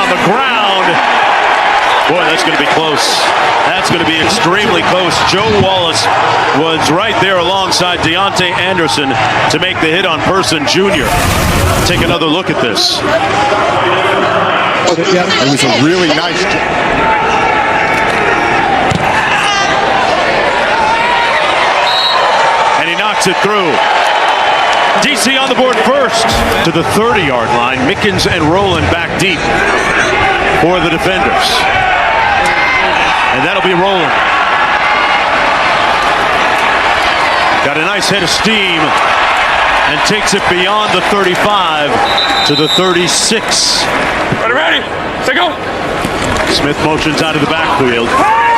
on the ground. Boy, that's going to be close. That's going to be extremely close. Joe Wallace was right there alongside Deontay Anderson to make the hit on Person Jr. Take another look at this. It was a really nice. And he knocks it through. DC on the board first to the 30-yard line. Mickens and Rowland back deep for the defenders. And that'll be Rowland. Got a nice head of steam and takes it beyond the 35 to the 36. Ready, say go. Smith motions out of the backfield.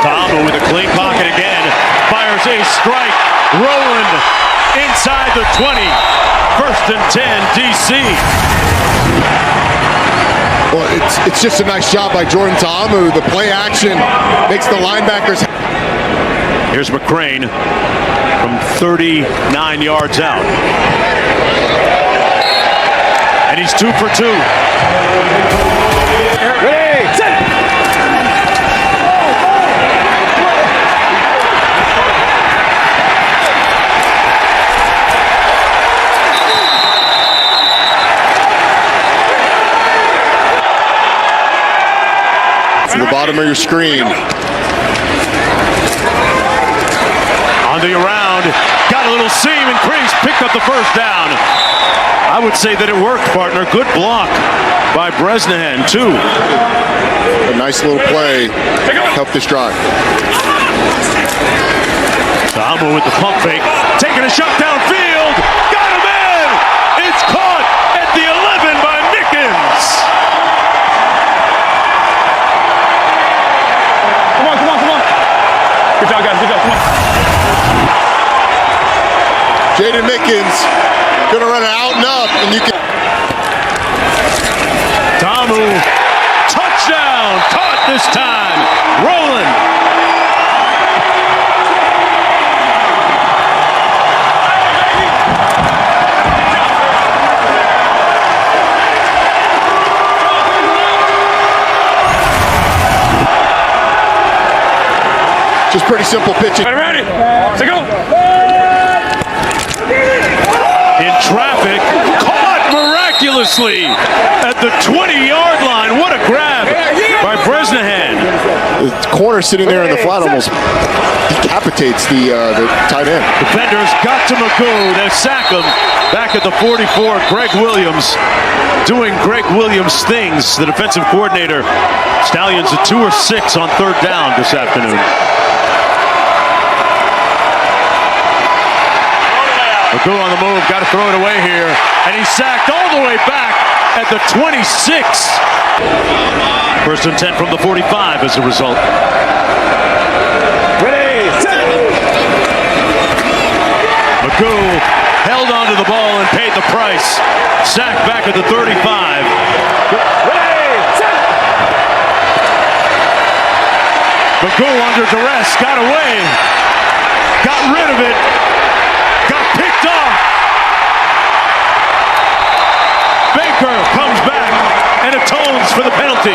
Tom with a clean pocket again. Fires a strike. Rowland inside the 20. First and 10, DC. Well, it's just a nice job by Jordan Ta'amu. The play action makes the linebackers. Here's McCrane from 39 yards out. And he's 2 for 2. Ready, set. To the bottom of your screen. On the around, got a little seam increase, picked up the first down. I would say that it worked, partner. Good block by Bresnahan, too. A nice little play. Help this drive. Ta'amu with the pump fake, taking a shot downfield. Got him in! It's caught at the 11 by Mickens. Come on. Good job, guys. Good job. Come on. Jaden Mickens gonna run it out and up, and you can. Ta'amu, touchdown! Caught this time. Rowland. Just pretty simple pitching. Ready, say go. In traffic, caught miraculously at the 20-yard line. What a grab by Bresnahan. The corner sitting there in the flat almost decapitates the tight end. Defenders got to Magoo. They sack him. Back at the 44, Greg Williams doing Greg Williams things. The defensive coordinator. Stallions at 2 or 6 on third down this afternoon. Magoo on the move, got to throw it away here, and he's sacked all the way back at the 26. First and 10 from the 45 as a result. Ready, set. Magoo held onto the ball and paid the price. Sacked back at the 35. Ready, set. Magoo under duress, got away, got rid of it. Got picked off. Baker comes back and atones for the penalty.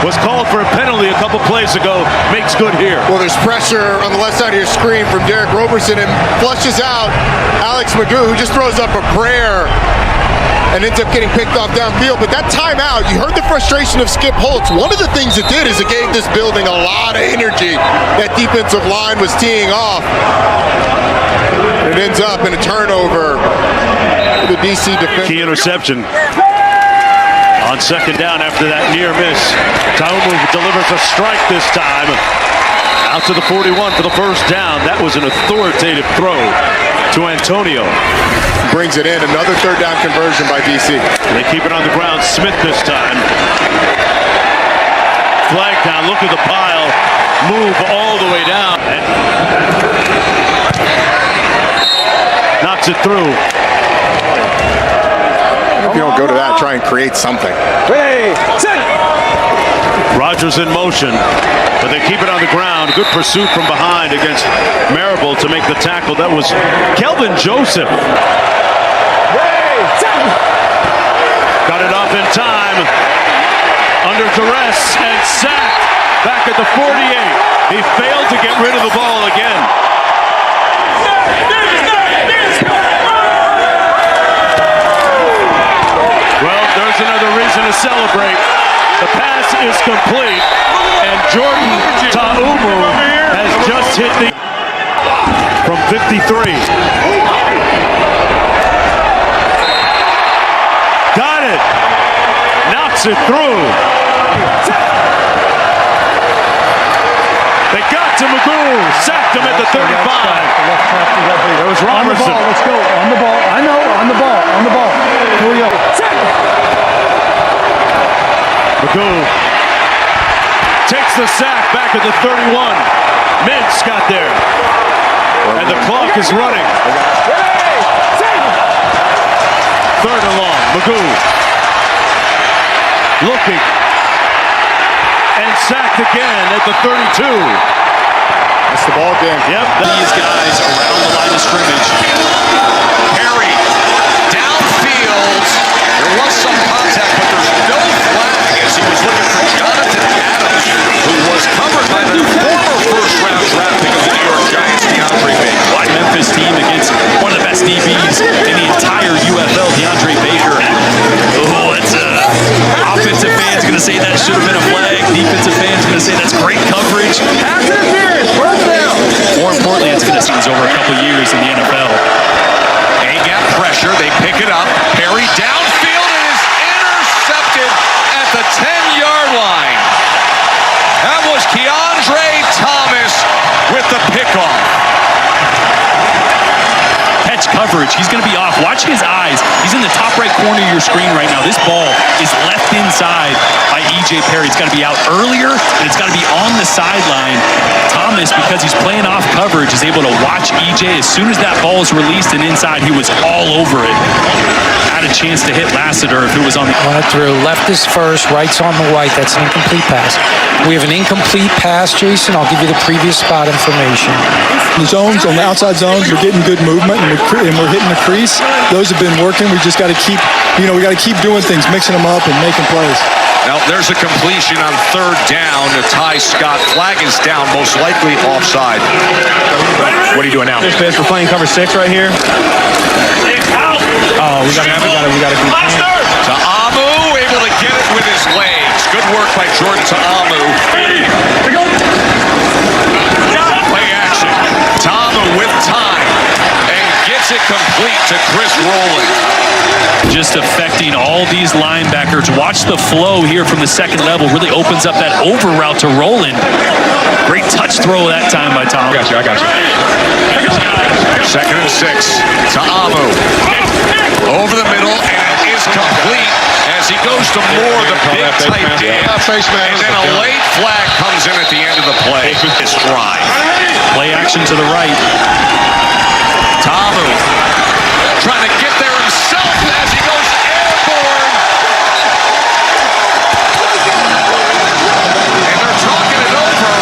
Was called for a penalty a couple plays ago. Makes good here. Well, there's pressure on the left side of your screen from Derek Roberson and flushes out Alex Magoo, who just throws up a prayer and ends up getting picked off downfield. But that timeout, you heard the frustration of Skip Holtz. One of the things it did is it gave this building a lot of energy. That defensive line was teeing off. It ends up in a turnover for the DC defense. Key interception on second down after that near miss. Ta'amu delivers a strike this time. Out to the 41 for the first down. That was an authoritative throw to Antonio. Brings it in. Another third down conversion by DC. They keep it on the ground. Smith this time. Flag down. Look at the pile. Move all the way down. Knocks it through. If you don't go to that, try and create something. Ready, set. Rodgers in motion, but they keep it on the ground. Good pursuit from behind against Marable to make the tackle. That was Kelvin Joseph. Ready, set. Got it off in time. under duress and sacked back at the 48. He failed to get rid of the ball again. Well, there's another reason to celebrate. The pass is complete, and Jordan Ta'umu has just hit the from 53. Got it. Knocks it through. They got to Magoo. Sacked him at the 35. That was Robertson. On the ball. Let's go. On the ball. I know. On the ball. On the ball. Here we go. Magoo takes the sack back at the 31. Mintz got there. And the clock is running. Third and long. Magoo looking. And sacked again at the 32. That's the ball game. Yep. These guys around the line of scrimmage. Perry downfield. There was some contact, but there's no flag as he was looking for Jonathan Adams, who was covered by the former first-round draft pick of the New York Giants, DeAndre Baker. Memphis team against one of the best DBs in the entire UFL, DeAndre Baker. Oh, that's offensive fans going to say that should have been a flag. Defensive fans going to say that's great coverage. More importantly, it's going to seem over a couple years in the NFL. A-gap pressure. They pick it up. Perry downfield and is intercepted at the 10-yard line. That was Keandre Thomas with the pickoff. Catch coverage. He's going to be off. Watch his eyes. He's in the top right corner of your screen right now. This ball is left inside by E.J. Perry. It's got to be out earlier, and it's got to be on the sideline. Thomas, because he's playing off coverage, is able to watch E.J. As soon as that ball is released and inside, he was all over it. Had a chance to hit Lassiter if it was on the... Went through. Left is first. Right's on the white. That's an incomplete pass. We have an incomplete pass, Jason. I'll give you the previous spot information. The zones, on the outside zones, we're getting good movement and we're hitting the crease. Those have been working. We just got to keep, we got to keep doing things, mixing them up and making plays. Now, there's a completion on third down to Ty Scott. Flag is down, most likely offside. What are you doing now? We're playing cover 6 right here. Oh, we got to keep Ta'umu able to get it with his legs. Good work by Jordan Ta'umu. Play action. Ta'umu with time and gets it complete to Chris Rowland. Just affecting all these linebackers. Watch the flow here from the second level. Really opens up that over route to Rowland. Great touch throw that time by Tom. I got you. Second and 6. Ta'umu over the middle, and it is complete as he goes to Moore, the big tight end. And then a late flag comes in at the end of the play. His drive. Play action to the right. Ta'umu trying to get there himself as he goes airborne. And they're talking it over.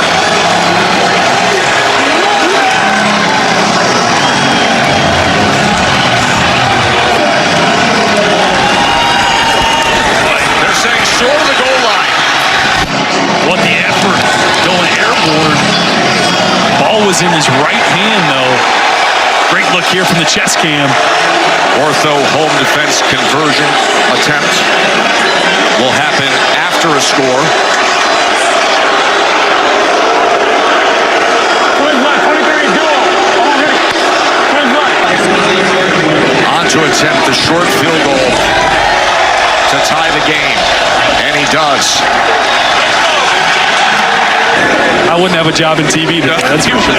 They're saying short of the goal line. What the effort going airborne. Ball was in his right hand, though. Great look here from the chest cam. Ortho home defense conversion attempt will happen after a score. On to attempt the short field goal to tie the game. And he does. I wouldn't have a job in TV today. That's for sure.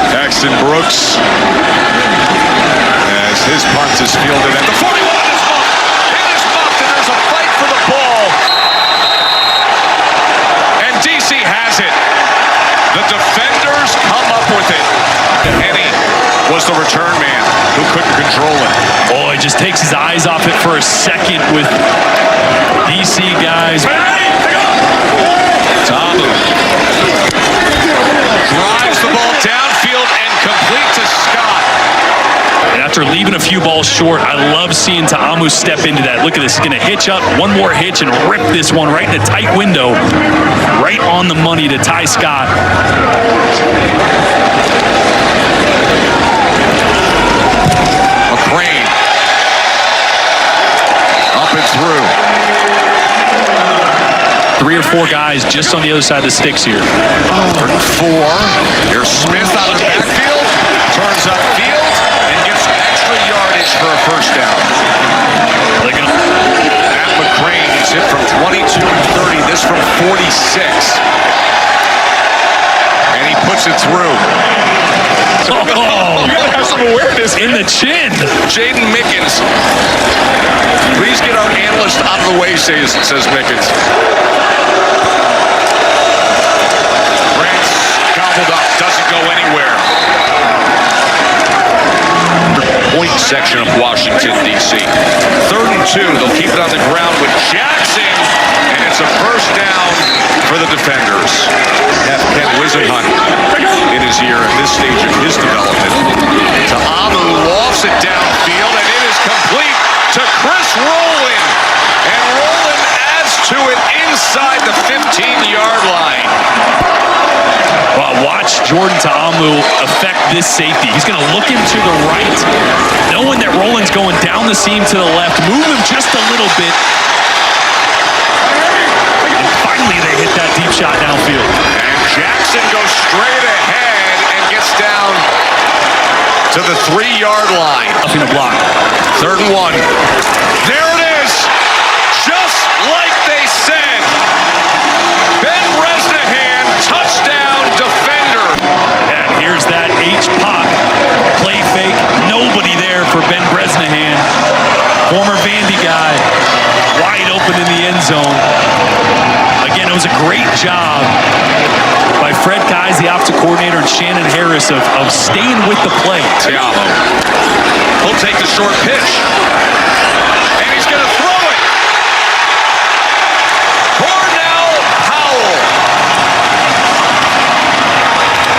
Paxton Brooks, as his punt is fielded at the 41 is muffed. It is muffed, and there's a fight for the ball. And DC has it. The defenders come up with it. Henny was the return man who couldn't control it. Oh, he just takes his eyes off it for a second with DC guys. Ta'umu drives the ball downfield and complete to Scott. after leaving a few balls short, I love seeing Ta'amu step into that. Look at this. He's going to hitch up, one more hitch, and rip this one right in a tight window. Right on the money to Ty Scott. McCrane. Up and through. 3 or 4 guys just on the other side of the sticks here. 4. Here's Smith out of the backfield. Turns upfield and gets extra yardage for a first down. Matt McCrane, he's hit from 22 and 30. This from 46. And he puts it through. Oh, you gotta have some awareness in the chin. Jaden Mickens. Please get our analyst out of the way, says Mickens. Grant's gobbled up, doesn't go anywhere. Point section of Washington, D.C. 3rd and 2. They'll keep it on the ground with Jackson, and it's a first down for the defenders. Have Ken Wisenhunt in his ear at this stage of his development. Ta'amu lofts it downfield, and it is complete to Chris Rowland. And Rowland adds to it inside the 15-yard line. Wow, watch Jordan Ta'amu affect this safety. He's going to look him to the right, knowing that Rowland's going down the seam to the left. Move him just a little bit. And finally, they hit that deep shot downfield. And Jackson goes straight ahead and gets down to the 3-yard line. Up in a block. 3rd and 1. There it is. Just like they said. Ben Bresnahan, touchdown defender. And here's that H-pop. Play fake. Nobody there for Ben Bresnahan. Former Vandy guy. Wide open in the end zone. Again, it was a great job by Fred Keyes, the offensive coordinator, and Shannon Harris of staying with the play. Tiamo. He'll take the short pitch. And he's going to throw it. Cornell Powell.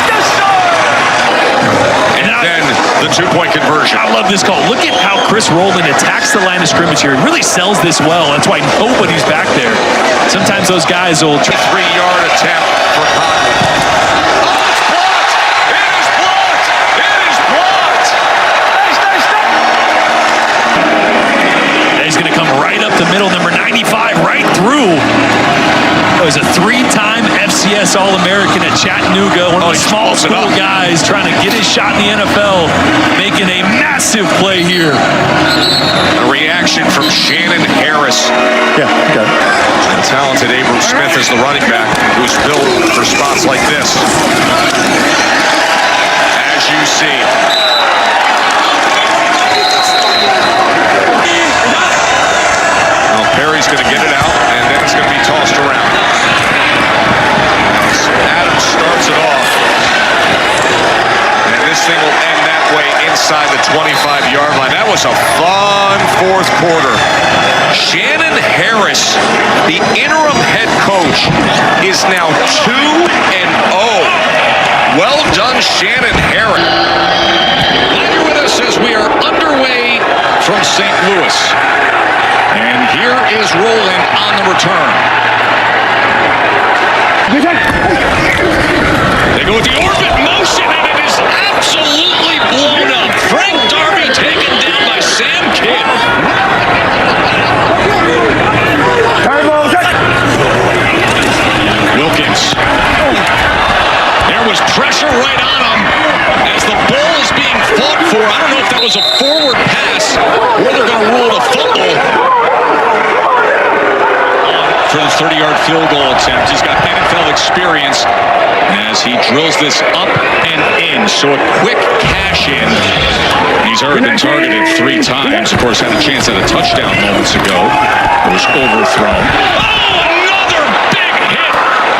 Yes, sir! And then the 2-point conversion. I love this call. Look at how Chris Rowland attacks the line of scrimmage here. He really sells this well. That's why nobody's back there. Sometimes those guys will... 3-yard attempt for Conley. Oh, it's blocked! It is blocked! It is blocked! He's going to come right up the middle, number 95, right through. It was a 3-time FCS All-American at Chattanooga. One of the small school guys trying to get his shot in the NFL, making a massive play here. A reaction from Shannon Harris. Yeah, got it. The talented Abram Smith is the running back who's built for spots like this. As you see. Well, Perry's going to get it out, and then it's going to be tossed around. Adams starts it off. And this thing will end that way inside the 25-yard line. That was a fun 4th quarter. Shannon Harris, the interim head coach, is now 2-0. Well done, Shannon Harris. Glad you're with us as we are underway from St. Louis. And here is Rowland on the return. They go with the orbit motion, and it is absolutely blown up. Frank Darby taken down by Sam Kidd. Wilkins. There was pressure right on him as the ball is being fought for. I don't know if that was a forward pass or they're going to rule it a fumble. For the 30-yard field goal attempt. He's got NFL experience as he drills this up and in. So a quick cash in. He's already been targeted 3 times. Of course, had a chance at a touchdown moments ago. It was overthrown. Oh, another big hit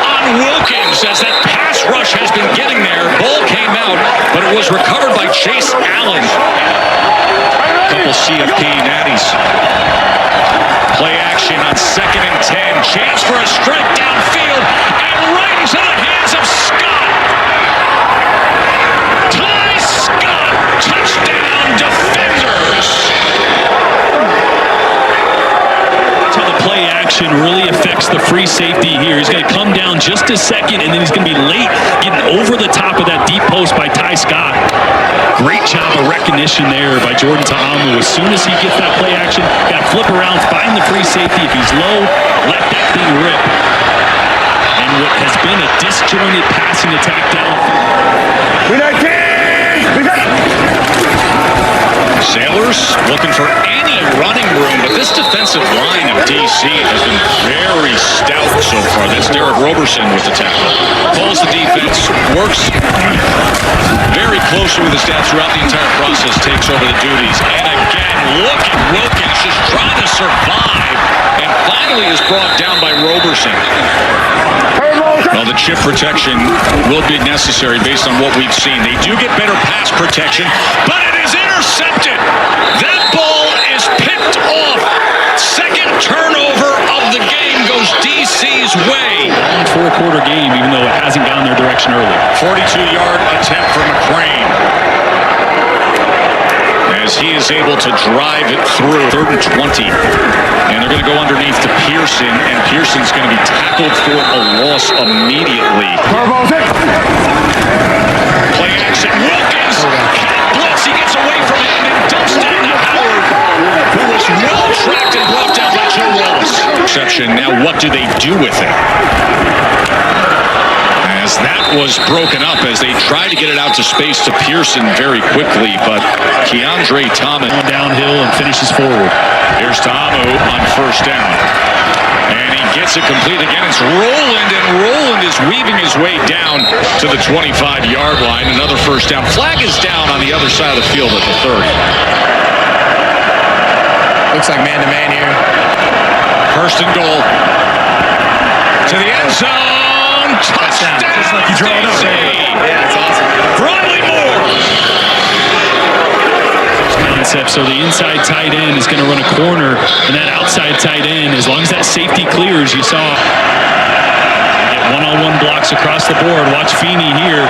on Wilkins as that pass rush has been getting there. Ball came out, but it was recovered by Chase Allen. Couple CFP natties. Play action on 2nd and 10. Chance for a strike downfield and right into the hands of Scott. Ty Scott, touchdown defender. position really affects the free safety here. He's going to come down just a second, and then he's going to be late getting over the top of that deep post by Ty Scott. Great job of recognition there by Jordan Ta'amu. As soon as he gets that play action, got to flip around, find the free safety. If he's low, let that thing rip. And what has been a disjointed passing attack downfield. Sailors looking for any running room, but this defensive line of DC has been very stout so far. That's Derek Roberson with the tackle. Pulls the defense, works very closely with the staff throughout the entire process, takes over the duties. And again, look at Wilkins just trying to survive, and finally is brought down by Roberson. Well, the chip protection will be necessary based on what we've seen. They do get better pass protection, but it is intercepted. That ball is picked off. Second turnover of the game goes DC's way. Four-quarter game, even though it hasn't gone their direction earlier. 42-yard attempt for McCrane, as he is able to drive it through. 3rd and 20. And they're going to go underneath to Pearson, and Pearson's going to be tackled for a loss immediately. Play action. Wilkins can't blitz. He gets away from him and dumps it into Howard, who was well tracked and brought down by Joe Wallace. Reception. Now what do they do with it? As that was broken up as they tried to get it out to space to Pearson very quickly, but Keandre Thomas Downhill and finishes forward. Here's Ta'amu on 1st down. And he gets it complete again. It's Roland, and Roland is weaving his way down to the 25-yard line. Another 1st down. Flag is down on the other side of the field at the 30. Looks like man-to-man here. 1st and goal. To the end zone. Touchdown. Just like you draw it up. Yeah, it's awesome. Bradley Moore. Concept, so the inside tight end is going to run a corner, and that outside tight end, as long as that safety clears, you saw get one-on-one blocks across the board. Watch Feeney here.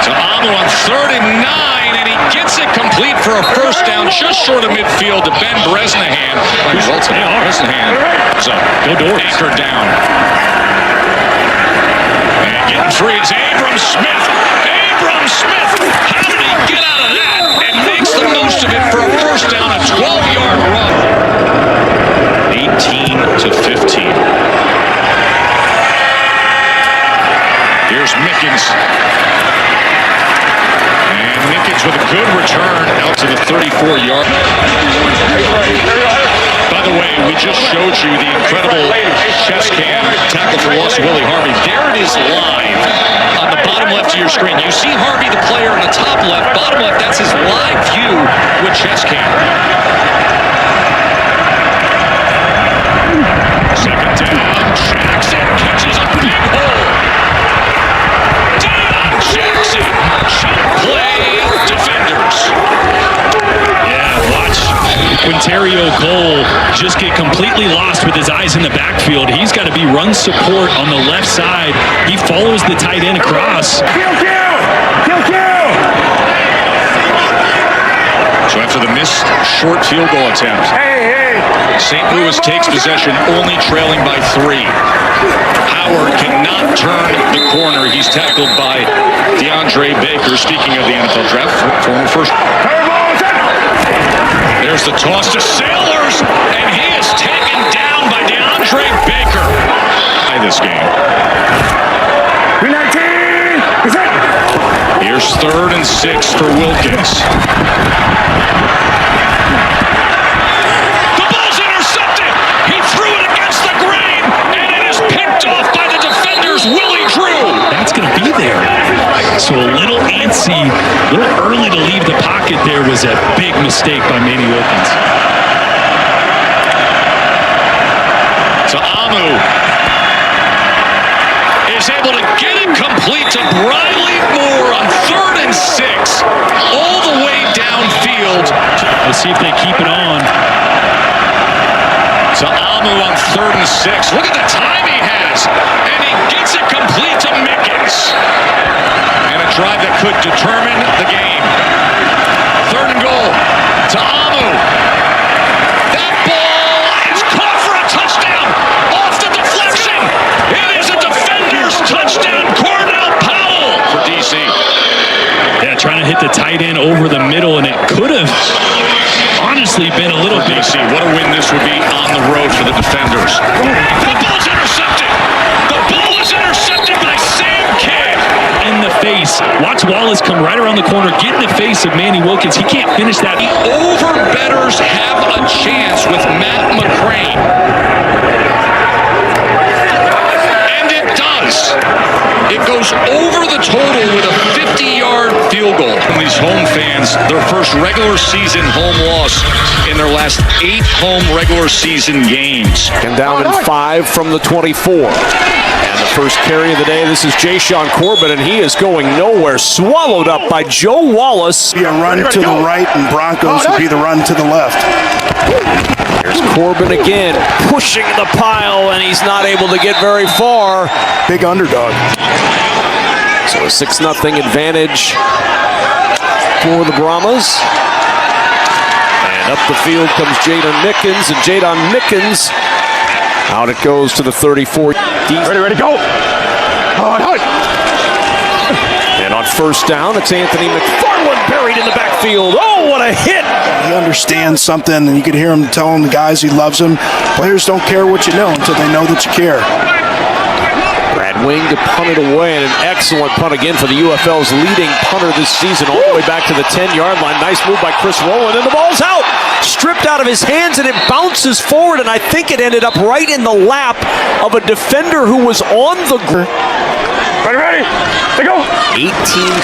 Ta'amu on 3rd and 9, and he gets it complete for a 1st down just short of midfield to Ben Bresnahan. Bresnahan. So, go Doors. Anchored down. And getting free is Abram Smith. Abram Smith, how did he get out of that? And makes the most of it for a 1st down, a 12-yard run. 18-15. Here's Mickens. And Mickens with a good return out to the 34-yard. By the way, we just showed you the incredible chest cam tackle for loss of Willie Harvey. There it is live on the bottom left of your screen. You see Harvey, the player, on the top left. Bottom left, that's his live view with chest cam. 2nd down. Jackson catches a big hole. Down Jackson. Cheap play, defenders. Yeah, watch Quinterio Cole just get completely lost with his eyes in the backfield. He's got to be run support on the left side. He follows the tight end across. So after the missed short field goal attempt, St. Louis takes possession, only trailing by 3. Howard cannot turn the corner. He's tackled by DeAndre Baker. Speaking of the NFL draft, former first. There's the toss to Sailors, and he is taken down by DeAndre Baker. By this game. Here's 3rd and 6 for Wilkins. The ball's intercepted. He threw it against the grain, and it is picked off by the defenders, Willie Drew. That's going to be there. So a little antsy, a little early to leave the pocket there was a big mistake by Manny Wilkins. Ta'amu is able to get it complete to Bradley Moore on 3rd and 6, all the way downfield. Let's see if they keep it on. Ta'amu on 3rd and 6. Look at the time he has, and he gets it complete to Mickens. And a drive that could determine the game. 3rd and goal. Ta'amu. That ball is caught for a touchdown. obviously been a little bit. DC, what a win this would be on the road for the defenders. The ball's intercepted. The ball is intercepted by Sam Kidd. In the face. Watch Wallace come right around the corner, get in the face of Manny Wilkins. He can't finish that. The over-betters have a chance with Matt McCrane. And it does. It goes over the total with a 50-yard field goal. From these home fans, their first regular season home loss in their last 8 home regular season games. And down in 5 from the 24. And the first carry of the day, this is Jashawn Corbett, and he is going nowhere. Swallowed up by Joe Wallace. Be a run to the right, and Broncos would be the run to the left. There's Corbin again, pushing the pile, and he's not able to get very far. Big underdog. So a 6-0 advantage for the Brahmas. And up the field comes Jadon Mickens, and Jadon Mickens, out it goes to the 34. Ready, go. And on first down, it's Anthony McFarland buried in the backfield. Oh, what a hit! He understands something, and you can hear him telling the guys he loves them. Players don't care what you know until they know that you care. Brad Wing to punt it away, and an excellent punt again for the UFL's leading punter this season, all the way back to the 10-yard line. Nice move by Chris Rowland, and the ball's out! Stripped out of his hands, and it bounces forward, and I think it ended up right in the lap of a defender who was on the ground. Ready, go. 18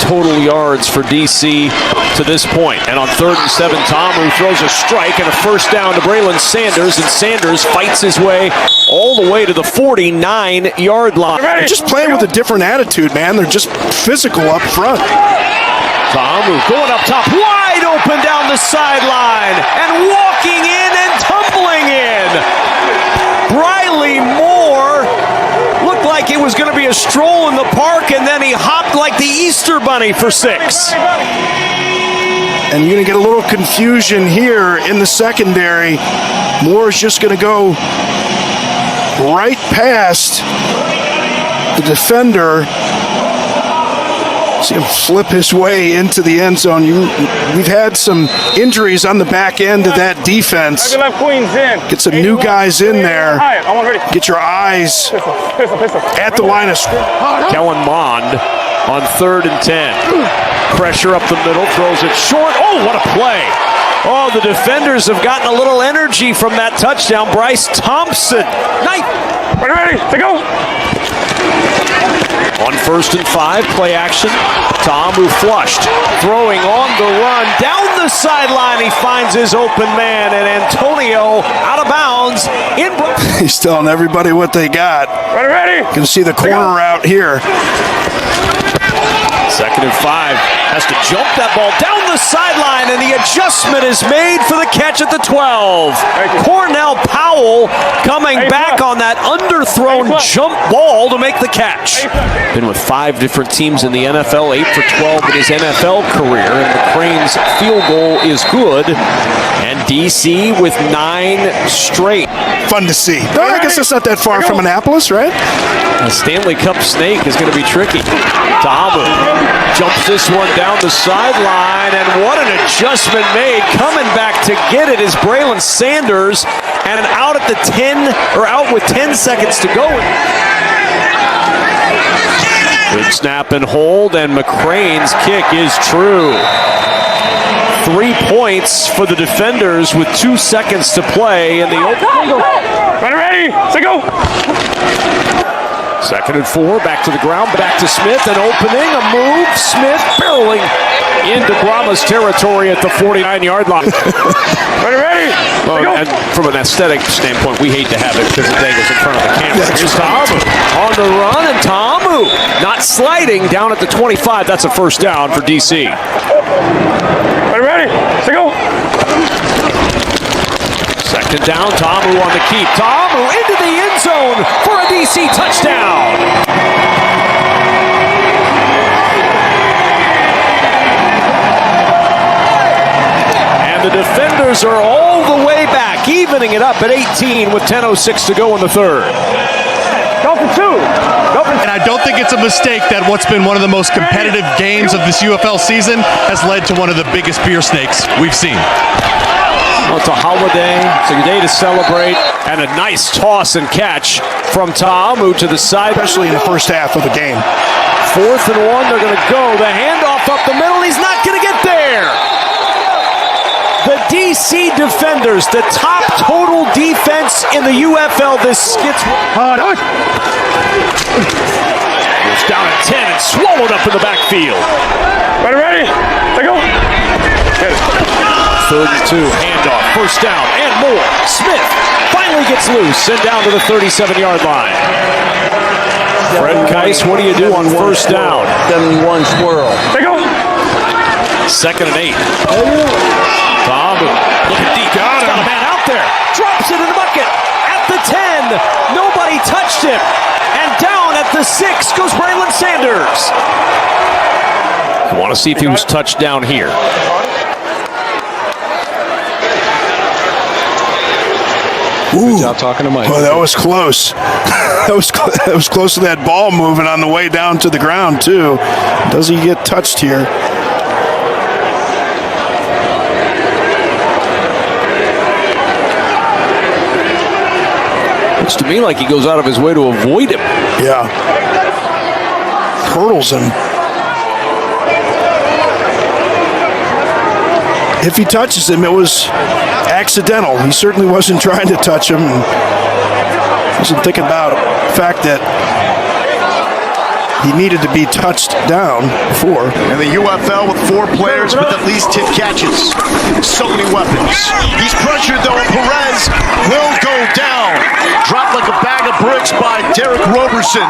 total yards for DC to this point. And on 3rd and 7, Tomu throws a strike and a first down to Braylon Sanders, and Sanders fights his way all the way to the 49-yard line. They're just playing with a different attitude, man. They're just physical up front. Tomu going up top, wide open down the sideline, and walking in and tumbling in. Briley Moore looked like it was going to be a stroll in the park, and then he hopped like the Easter Bunny for 6. And you're going to get a little confusion here in the secondary. Moore's just going to go right past the defender. See him flip his way into the end zone. We've had some injuries on the back end of that defense. Get some new guys in there. Get your eyes at the line of scrimmage. Kellen Mond on 3rd and 10. Pressure up the middle, throws it short. Oh, what a play. Oh, the defenders have gotten a little energy from that touchdown. Bryce Thompson. Nice. Ready, go. On 1st and 5, play action. Tomu flushed, throwing on the run. Down the sideline, he finds his open man, and Antonio out of bounds. He's telling everybody what they got. Ready. You can see the corner route here. 2nd and 5, has to jump that ball down the sideline, and the adjustment is made for the catch at the 12. Cornell Powell coming back on that underthrown jump ball to make the catch. Been with 5 different teams in the NFL, 8 for 12 in his NFL career, and McCrane's field goal is good. And DC with 9 straight. Fun to see. I guess it's not that far from Annapolis, right? The Stanley Cup snake is going to be tricky. Tomu jumps this one down the sideline, and what an adjustment made. Coming back to get it is Braylon Sanders, and out at the 10, or out with 10 seconds to go. Good snap and hold, and McCrane's kick is true. 3 points for the defenders with 2 seconds to play in the open. Ready, go. 2nd and 4, back to the ground, back to Smith, an opening, a move, Smith barreling into Brahma's territory at the 49-yard line. Ready, And from an aesthetic standpoint, we hate to have it because it dangles in front of the camera. Here's Tomu on the run, and Tomu not sliding down at the 25. That's a first down for DC. Ready, go. 2nd down, Tomu on the keep. Tomu into the end zone for a DC touchdown. And the defenders are all the way back, evening it up at 18 with 10:06 to go in the 3rd. Go for 2. And I don't think it's a mistake that what's been one of the most competitive games of this UFL season has led to one of the biggest beer snakes we've seen. Well, it's a holiday. It's a day to celebrate. And a nice toss and catch from Ta'amu to the side. Especially in the first half of the game. 4th and 1, they're going to go. The handoff up the middle. He's not going to get there. The DC defenders, the top total defense in the UFL. This skits. Goes down at 10 and swallowed up in the backfield. Ready? Let go. 32, handoff, first down, and more. Smith finally gets loose and down to the 37-yard line. Fred Keiss, what do you do on first down? 71 swirl. Let go. 2nd and 8. Ta'amu, looking deep. Got a man out there. Drops it in the bucket. At the 10. Nobody touched him. And down at the 6 goes Braylon Sanders. I want to see if he was touched down here. Ooh. Good job talking to Mike. Well, that was close. that was close to that ball moving on the way down to the ground, too. Does he get touched here? Looks to me like he goes out of his way to avoid him. Yeah. Hurdles him. If he touches him, it was accidental. He certainly wasn't trying to touch him. Wasn't thinking about the fact that he needed to be touched down before. And the UFL with 4 players with at least 10 catches. So many weapons. He's pressured though, and Perez will go down. Dropped like a bag of bricks by Derek Roberson.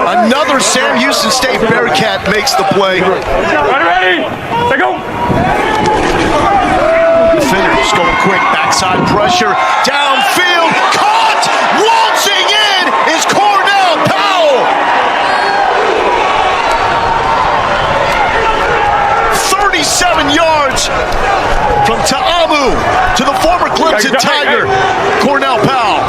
Another Sam Houston State Bearcat makes the play. Ready? Let go. Defenders going quick, backside pressure, downfield, caught, waltzing in is Cornell Powell. 37 yards from Ta'amu to the former Clemson Tiger, Cornell Powell.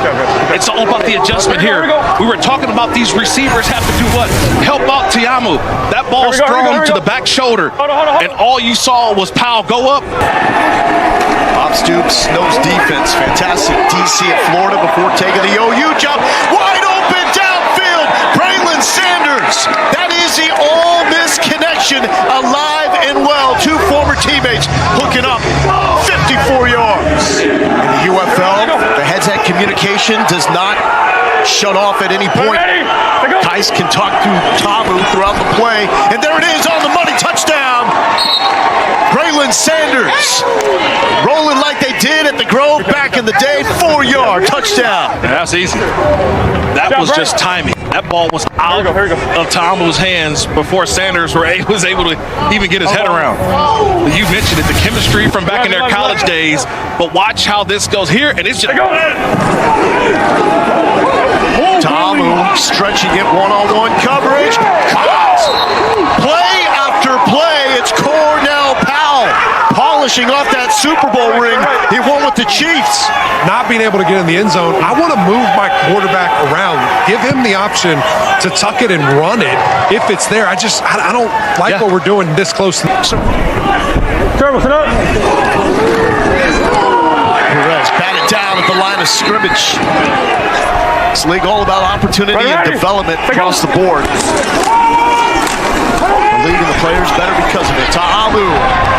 It's all about the adjustment here. We were talking about these receivers have to do what? Help out Ta'amu. That ball's thrown to the back shoulder, and all you saw was Powell go up. Bob Stoops knows defense. Fantastic DC at Florida before taking the OU job. Wide open downfield, Braylon Sanders. That is the Ole Miss connection, alive and well. 2 former teammates hooking up 54 yards. In the UFL, the heads-head communication does not shut off at any point. Keiss can talk to Ta'amu throughout the play, and there it is on the money, touchdown. Braylon Sanders rolling like they did at the Grove back in the day. 4-yard touchdown. That's easy. That was just timing. That ball was out of Ta'amu's hands before Sanders was able to even get his head around. You mentioned it, the chemistry from back in their college days, but watch how this goes here, and it's just... Ta'amu stretching it, one-on-one coverage. Caught! Play after play, it's Cornell Powell polishing off that Super Bowl ring he won with the Chiefs. Not being able to get in the end zone, I want to move my quarterback around. Give him the option to tuck it and run it if it's there. I don't like what we're doing this close. Perez batted down at the line of scrimmage. This league all about opportunity and development across the board. The league and the players better because of it. Ta'amu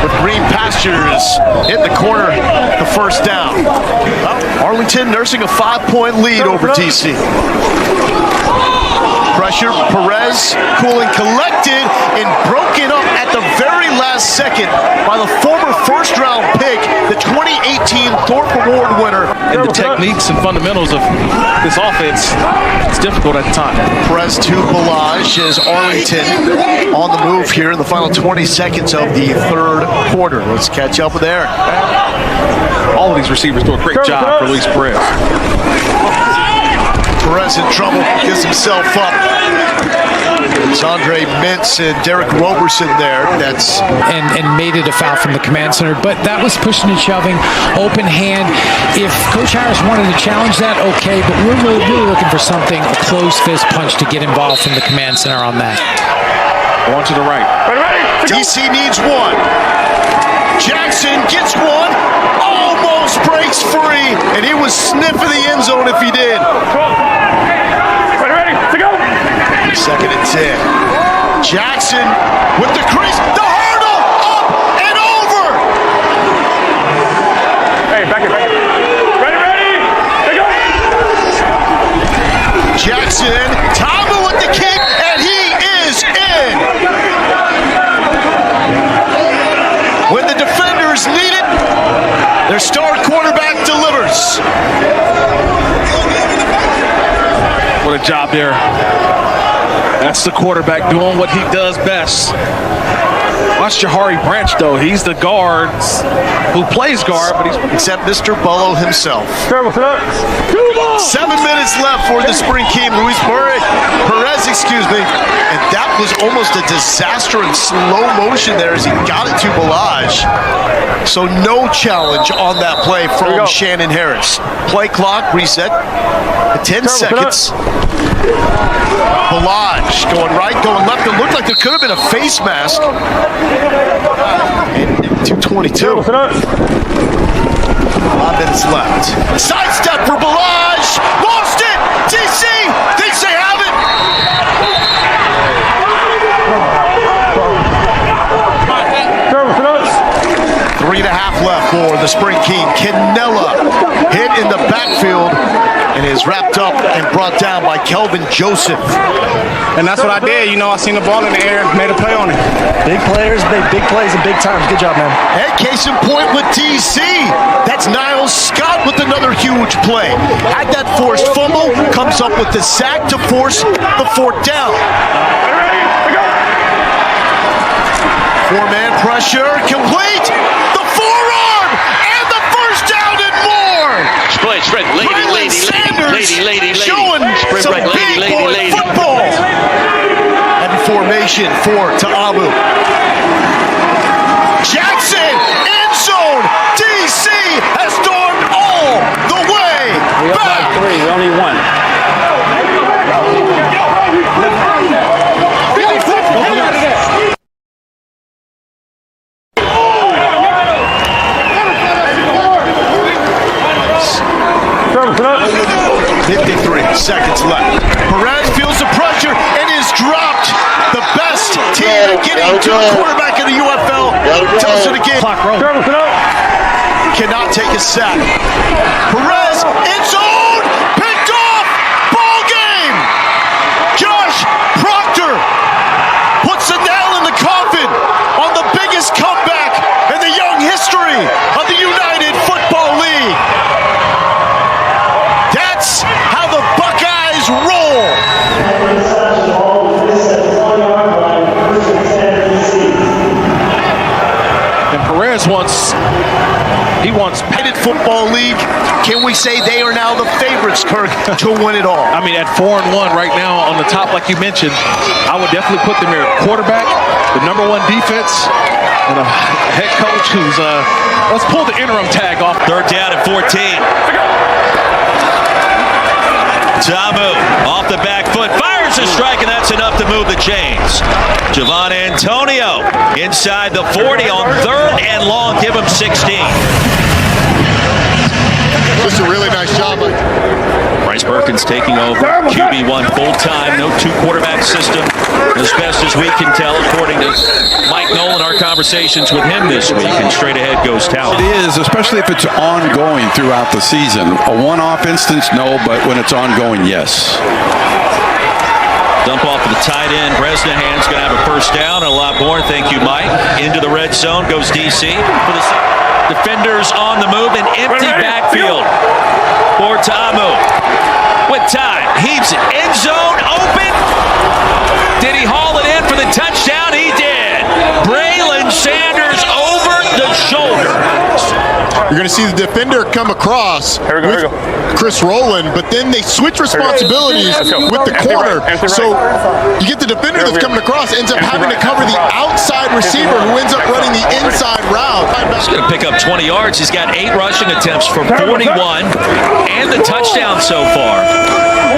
with green pastures in the corner, the first down. Arlington nursing a 5-point lead over DC. Pressure, Perez cool and collected and broken up at the very last second by the former first-round pick, the 2018 Thorpe Award winner. And the techniques and fundamentals of this offense, it's difficult at the time. Perez to Balaj as Arlington on the move here in the final 20 seconds of the 3rd quarter. Let's catch up with Aaron. All of these receivers do a great job for Luis Perez. Perez in trouble, gets himself up. It's Andre Mintz and Derek Roberson there. That's and made it a foul from the command center, but that was pushing and shoving, open hand. If Coach Harris wanted to challenge that, okay, but we're really looking for something, a closed fist punch to get involved from the command center on that. On to the right. DC needs one. Jackson gets one, almost sniff of the end zone if he did. Ready, to go. 2nd and 10. Jackson with the crease. The hurdle up and over. Hey, back it. Ready, to go. Jackson, Tama with the kick, and he is in. When the defenders need it, their star quarterback delivers. What a job there. That's the quarterback doing what he does best. Watch Jahari Branch, though. He's the guard who plays guard, but he's... Except Mr. Bullo himself. 7 minutes left for the spring team. Perez, and that was almost a disaster in slow motion there as he got it to Balaj. So no challenge on that play from Shannon Harris. Play clock reset at 10 seconds. Balaj going right, going left. It looked like there could have been a face mask. And 2:22. 5 minutes left. Sidestep for Balaj. Lost it. DC thinks they have it. 3.5 left for the Spring King. Canella hit in the backfield and is wrapped up and brought down by Kelvin Joseph. And that's what I did. You know, I seen the ball in the air, made a play on it. Big players, big plays and big times. Good job, man. And case in point with DC. That's Niles Scott with another huge play. Had that forced fumble, comes up with the sack to force the 4th down. 4-man pressure, complete. The forearm and the first down and more. Spread, lady, showing some big boy football. Heavy formation for Ta'amu. Jackson, end zone. DC has stormed all the way back. 3, we only won. 53 seconds left. Perez feels the pressure and is dropped. The best team at getting to the quarterback in the UFL tells it again. Cannot take a sack. Perez, end zone, picked off, ball game. Josh Proctor puts the nail in the coffin on the biggest comeback in the young history of the United Football League. That's how the Buckeyes roll. And Perez wants United Football League. Can we say they are now the favorites, Kirk, to win it all? I mean, at 4-1 right now on the top, like you mentioned, I would definitely put them here. Quarterback, the #1 defense, and a head coach who's let's pull the interim tag off. 3rd down at 14. Tamu off the back foot, fires a strike, and that's enough to move the chains. Javon Antonio inside the 40 on 3rd and long. Give him 16. Just a really nice job. Bryce Perkins taking over. QB1 full-time, no 2-quarterback system, as best as we can tell, according to Mike Nolan, our conversations with him this week, and straight ahead goes talent. It is, especially if it's ongoing throughout the season. A one-off instance, no, but when it's ongoing, yes. Dump off to the tight end. Bresnahan's going to have a first down and a lot more. Thank you, Mike. Into the red zone goes DC. For the defenders on the move, an empty backfield for Tamu. With time, heaves it. End zone open. Did he haul it in for the touchdown? He did. Braylon Sanders over the shoulder. You're going to see the defender come across with Chris Rowland, but then they switch responsibilities with the corner. So you get the defender that's coming across, ends up having to cover the outside receiver who ends up running the inside route. He's going to pick up 20 yards. He's got 8 rushing attempts for 41 and the touchdown so far.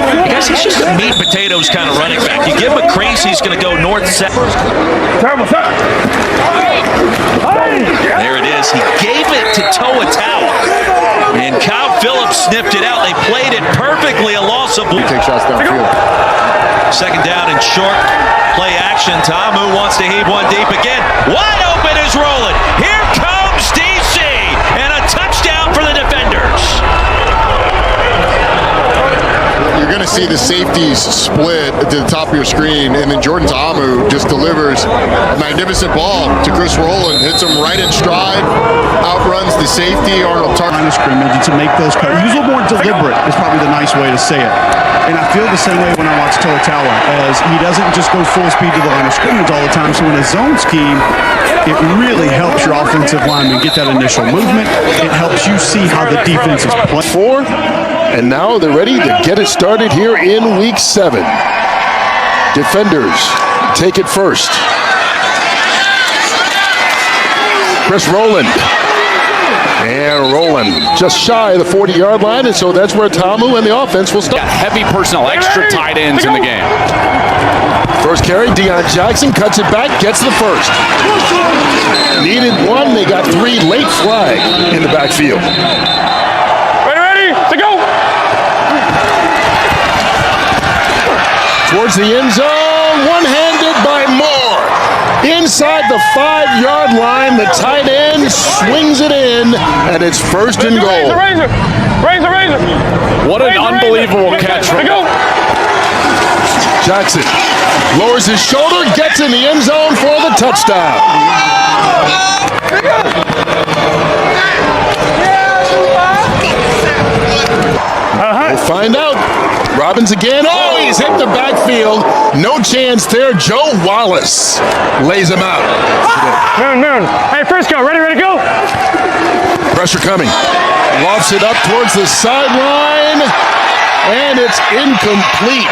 I guess he's just a meat and potatoes kind of running back. You give him a crease, he's going to go north-south. There it is. He gave it to Toa Taua. And Kyle Phillips sniffed it out. They played it perfectly. A loss of... Take shots downfield. Second down and short. Play action. Tamu wants to heave one deep again. Wide open is rolling. Here comes DC. And a touchdown for the defenders. You're going to see the safeties split to the top of your screen, and then Jordan Ta'amu just delivers a magnificent ball to Chris Rowland, hits him right in stride, outruns the safety, Arnold Tarkin. Line of scrimmage and to make those cuts. He's a little more deliberate is probably the nice way to say it. And I feel the same way when I watch Toatawa, as he doesn't just go full speed to the line of scrimmage all the time. So in a zone scheme, it really helps your offensive lineman get that initial movement. It helps you see how the defense is playing. And now they're ready to get it started here in week 7. Defenders take it first. Chris Rowland. And Rowland just shy of the 40-yard line, and so that's where Tamu and the offense will start. Heavy personnel, extra tight ends in the game. First carry, Deion Jackson cuts it back, gets the first. Needed one, they got 3, late flag in the backfield. Ready, to go. Towards the end zone, one-handed by Moore. Inside the 5-yard line, the tight end swings it in, and it's first and goal. Razor. What an unbelievable catch. Jackson lowers his shoulder, gets in the end zone for the touchdown. We'll find out. Robbins again. Oh, he's hit the backfield. No chance there. Joe Wallace lays him out. Moon. Hey, Frisco, ready to go. Pressure coming. Lofts it up towards the sideline, and it's incomplete.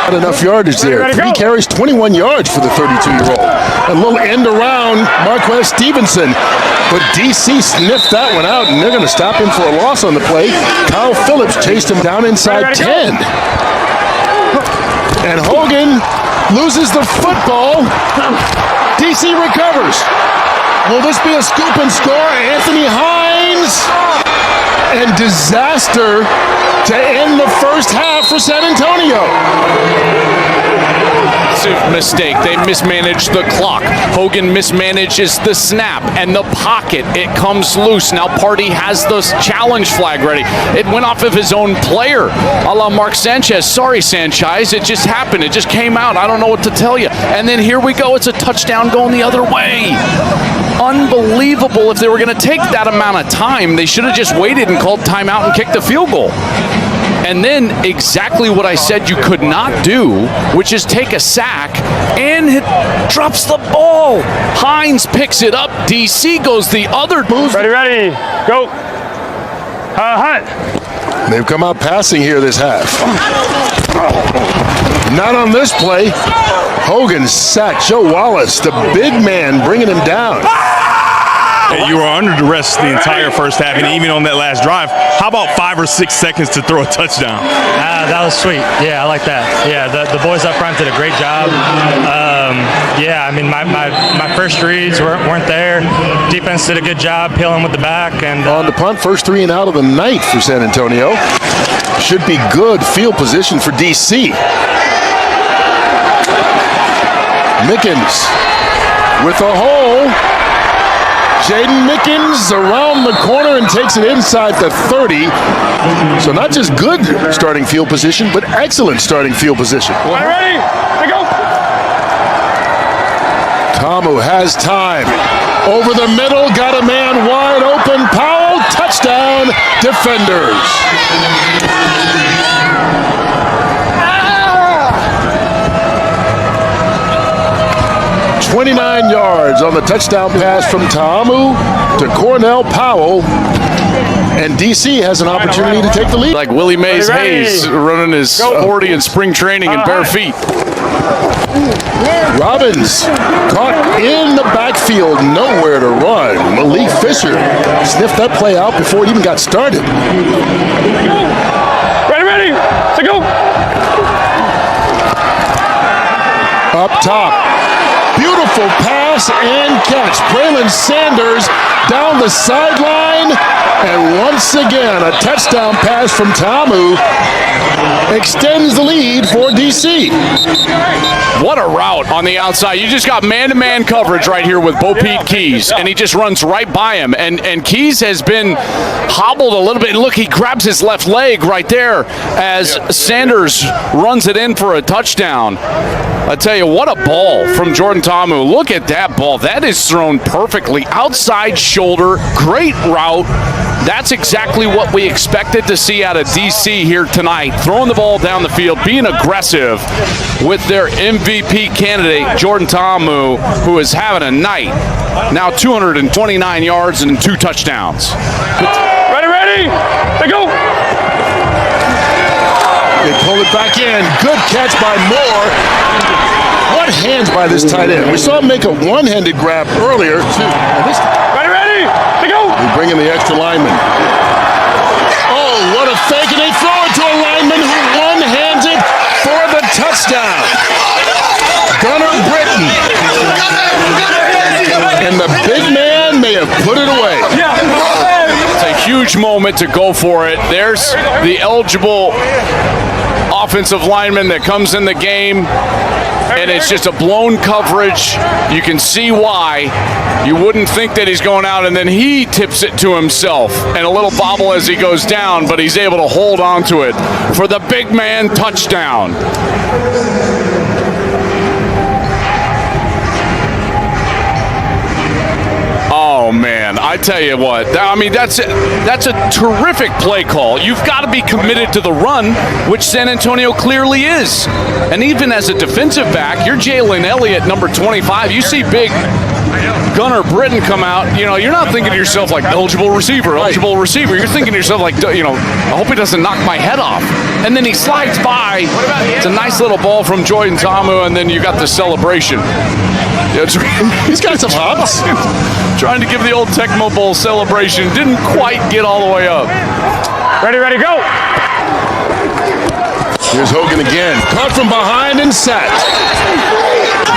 Not enough yardage there. 3 carries, 21 yards for the 32-year-old. A little end around Marquez Stevenson, but DC sniffed that one out, and they're going to stop him for a loss on the play. Kyle Phillips chased him down inside 10. And Hogan loses the football. DC recovers. Will this be a scoop and score? Anthony Hines. And disaster to end the first half for San Antonio. Mistake. They mismanaged the clock. Hogan mismanages the snap and the pocket. It comes loose. Now Party has the challenge flag ready. It went off of his own player, a la Mark Sanchez. Sorry, Sanchez. It just happened. It just came out. I don't know what to tell you. And then here we go. It's a touchdown going the other way. Unbelievable. If they were going to take that amount of time, they should have just waited and called timeout and kicked the field goal. And then exactly what I said you could not do, which is take a sack, and it drops the ball. Hines picks it up. DC goes the other. Ready, go. Hunt. They've come out passing here this half. Not on this play. Hogan sacked Joe Wallace, the big man, bringing him down. You were under duress the entire first half, and even on that last drive. How about 5 or 6 seconds to throw a touchdown? That was sweet. Yeah, I like that. Yeah, the boys up front did a great job. Yeah, I mean, my first reads weren't there. Defense did a good job peeling with the back. And on the punt, first 3 and out of the night for San Antonio. Should be good field position for DC. Mickens with a hole. Jaden Mickens around the corner and takes it inside the 30. So not just good starting field position, but excellent starting field position. Ready, to go. Tamu has time. Over the middle, got a man wide open. Powell, touchdown, defenders. 29 yards on the touchdown pass from Ta'amu to Cornell Powell. And DC has an opportunity to take the lead. Like Willie Mays Hayes running his 40 in spring training in bare feet. Robbins caught in the backfield, nowhere to run. Malik Fisher sniffed that play out before it even got started. Ready, to go. Up top. Beautiful pass toss and catch. Braylon Sanders down the sideline, and once again, a touchdown pass from Tamu extends the lead for DC. What a route on the outside. You just got man-to-man coverage right here with Bo Pete Keys, and he just runs right by him. And Keys has been hobbled a little bit. And look, he grabs his left leg right there as Sanders runs it in for a touchdown. I tell you, what a ball from Jordan Tamu. Look at that ball. That is thrown perfectly. Outside shoulder, great route. That's exactly what we expected to see out of DC here tonight. Throwing the ball down the field, being aggressive with their MVP candidate, Jordan Tamu, who is having a night. Now 229 yards and 2 touchdowns. Ready? They go. They pull it back in. Good catch by Moore. What hands by this tight end? We saw him make a one-handed grab earlier. Ready? They go. They bring in the extra lineman. Oh, what a fake, and they throw it to a lineman who one-hands it for the touchdown. Gunnar Britton. And the big man may have put it away. It's a huge moment to go for it. There's the eligible offensive lineman that comes in the game, and it's just a blown coverage. You can see why. You wouldn't think that he's going out, and then he tips it to himself, and a little bobble as he goes down, but he's able to hold on to it for the big man touchdown. Oh, man, I tell you what, I mean, that's a terrific play call. You've got to be committed to the run, which San Antonio clearly is. And even as a defensive back, you're Jalen Elliott, number 25. You see big Gunnar Britton come out, you know, you're not thinking to yourself like eligible receiver. You're thinking to yourself like, you know, I hope he doesn't knock my head off. And then he slides by. It's a nice little ball from Jordan Tamu, and then you got the celebration. He's got some hops. Trying to give the old Tecmo Bowl celebration. Didn't quite get all the way up. Ready, go. Here's Hogan again. Caught from behind and sacked.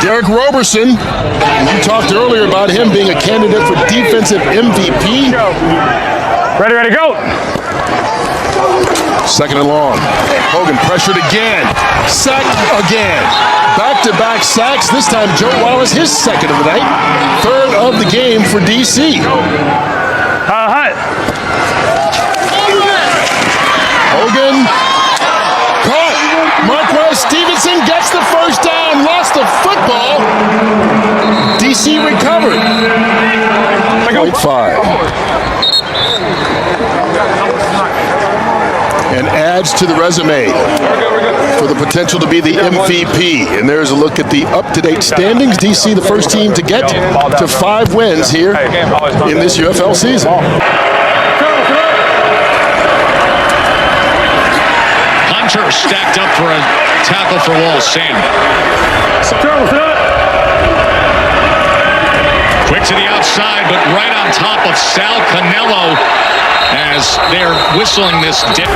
Derek Roberson, you talked earlier about him being a candidate for defensive MVP. Ready, go. Second and long. Hogan pressured again. Sacked again. Back-to-back sacks. This time Joe Wallace, his second of the night. Third of the game for DC. Hogan caught. Marquez Stevenson gets the first down. Lost the football. DC recovered. 0.5. And adds to the resume for the potential to be the MVP. And there's a look at the up-to-date standings. DC, the first team to get to 5 wins here in this UFL season. Hunter stacked up for a tackle for Wall. Sam. Quick to the outside, but right on top of Sal Canelo as they're whistling this dip.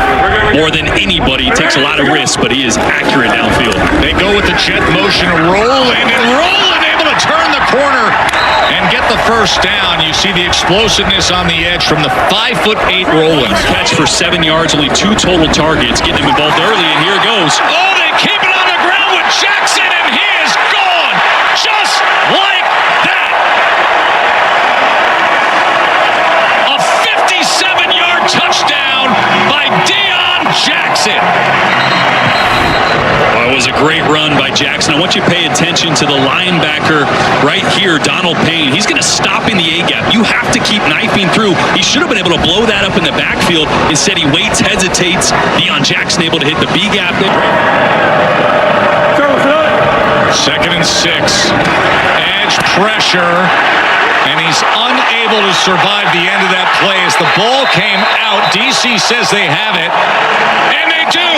More than anybody, takes a lot of risks, but he is accurate downfield. They go with the jet motion, rolling, able to turn the corner and get the first down. You see the explosiveness on the edge from the 5'8" Rollins. Catch for 7 yards, only 2 total targets. Getting him involved early, and here goes. Oh, they keep it on the ground with Jackson, and he is gone just like that. A 57-yard touchdown by Deion Jackson. Well, it was a great run by Jackson. I want you to pay attention to the linebacker right here, Donald Payne. He's going to stop in the A-gap. You have to keep knifing through. He should have been able to blow that up in the backfield. Instead, he waits, hesitates. Deion Jackson able to hit the B-gap. Second and 6. Edge pressure. And he's unable to survive the end of that play as the ball came out. DC says they have it. And they do.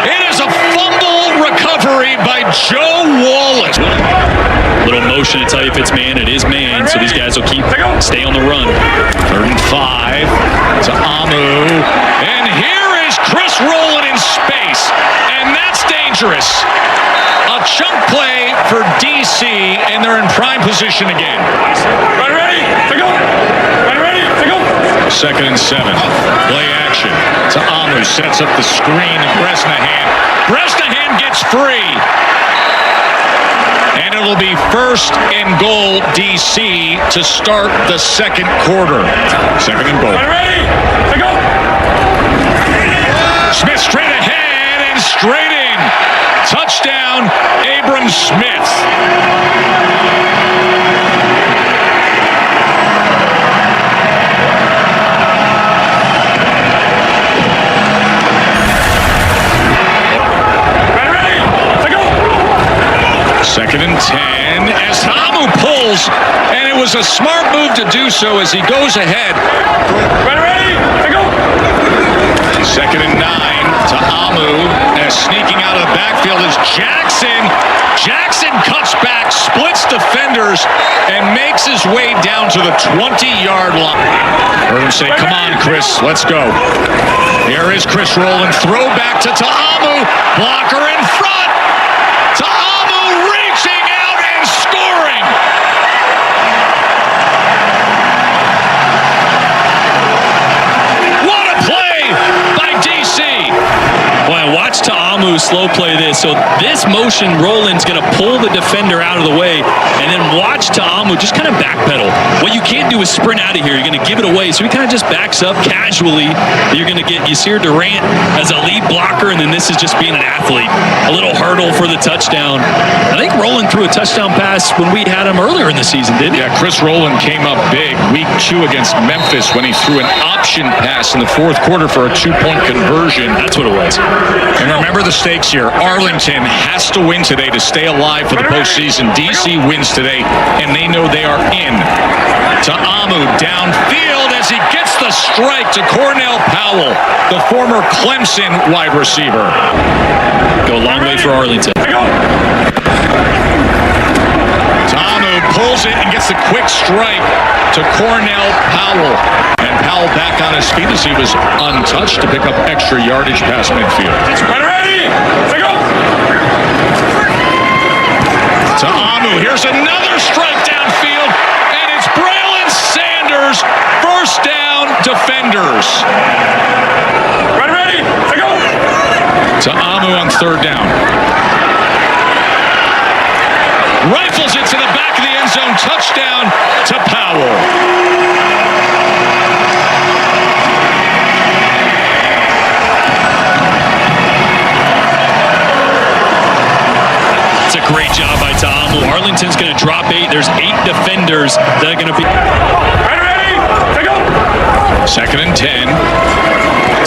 It is a fumble recovery by Joe Wallace. Little motion to tell you if it's man, it is man. So these guys will stay on the run. 3rd and 5 to Amu. And here is Chris rolling in space. And that's dangerous. A chunk play for DC, and they're in prime position again. Ready, to go. Ready, to go. 2nd and 7. Play action. To Amu, sets up the screen. Bresnahan. Bresnahan gets free. And it'll be 1st and goal, DC, to start the 2nd quarter. 2nd and goal. Ready, to go. Smith straight ahead and straight in. Touchdown, Abram Smith. Second and 10 as Amu pulls, and it was a smart move to do so as he goes ahead. Ready, to go. 2nd and 9 to Amu as sneaking out of the backfield is Jackson. Jackson cuts back, splits defenders, and makes his way down to the 20-yard line. Heard him say, "Come on, Chris, let's go." Here is Chris rolling, throw back to Amu, blocker in front. Amu reaching out and scoring. What a play by DC. Boy, watch Ta'amu slow play this. So this motion, Roland's going to pull the defender out of the way, and then watch Ta'amu just kind of backpedal. What you can't do is sprint out of here. You're going to give it away. So he kind of just backs up casually. You're going to get Yasir Durant as a lead blocker, and then this is just being an athlete. A little hurdle for the touchdown. I think Roland threw a touchdown pass when we had him earlier in the season, didn't he? Yeah, Chris Roland came up big week 2 against Memphis when he threw an option pass in the 4th quarter for a 2-point conversion. That's what it was. And remember the stakes here. Arlington has to win today to stay alive for the postseason. DC wins today, and they know they are in. To Amu downfield as he gets the strike to Cornell Powell, the former Clemson wide receiver. Go a long way for Arlington. Amu pulls it and gets the quick strike to Cornell Powell. And Powell back on his feet as he was untouched to pick up extra yardage past midfield. Ready, to go. To Amu, here's another strike downfield, and it's Braylon Sanders, 1st down defenders. Ready, to go. To Amu on 3rd down. Rifles it to the back of the end zone, touchdown to Powell. It's a great job by Ta'amu. Arlington's going to drop 8. There's 8 defenders that are going to be... Ready, to go. 2nd and 10.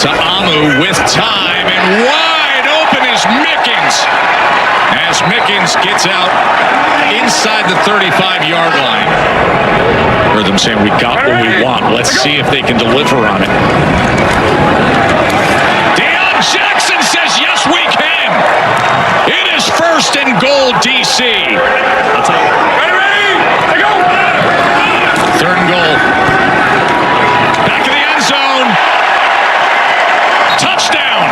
To Amu with time, and wide open is Mickens. As Mickens gets out inside the 35-yard line. Heard them saying, "We got what we want. Let's see if they can deliver on it." Deion Jackson says, "Yes, we can." It is 1st and goal, DC. I'll tell you. Ready, to go. 3rd and goal. Back of the end zone. Touchdown.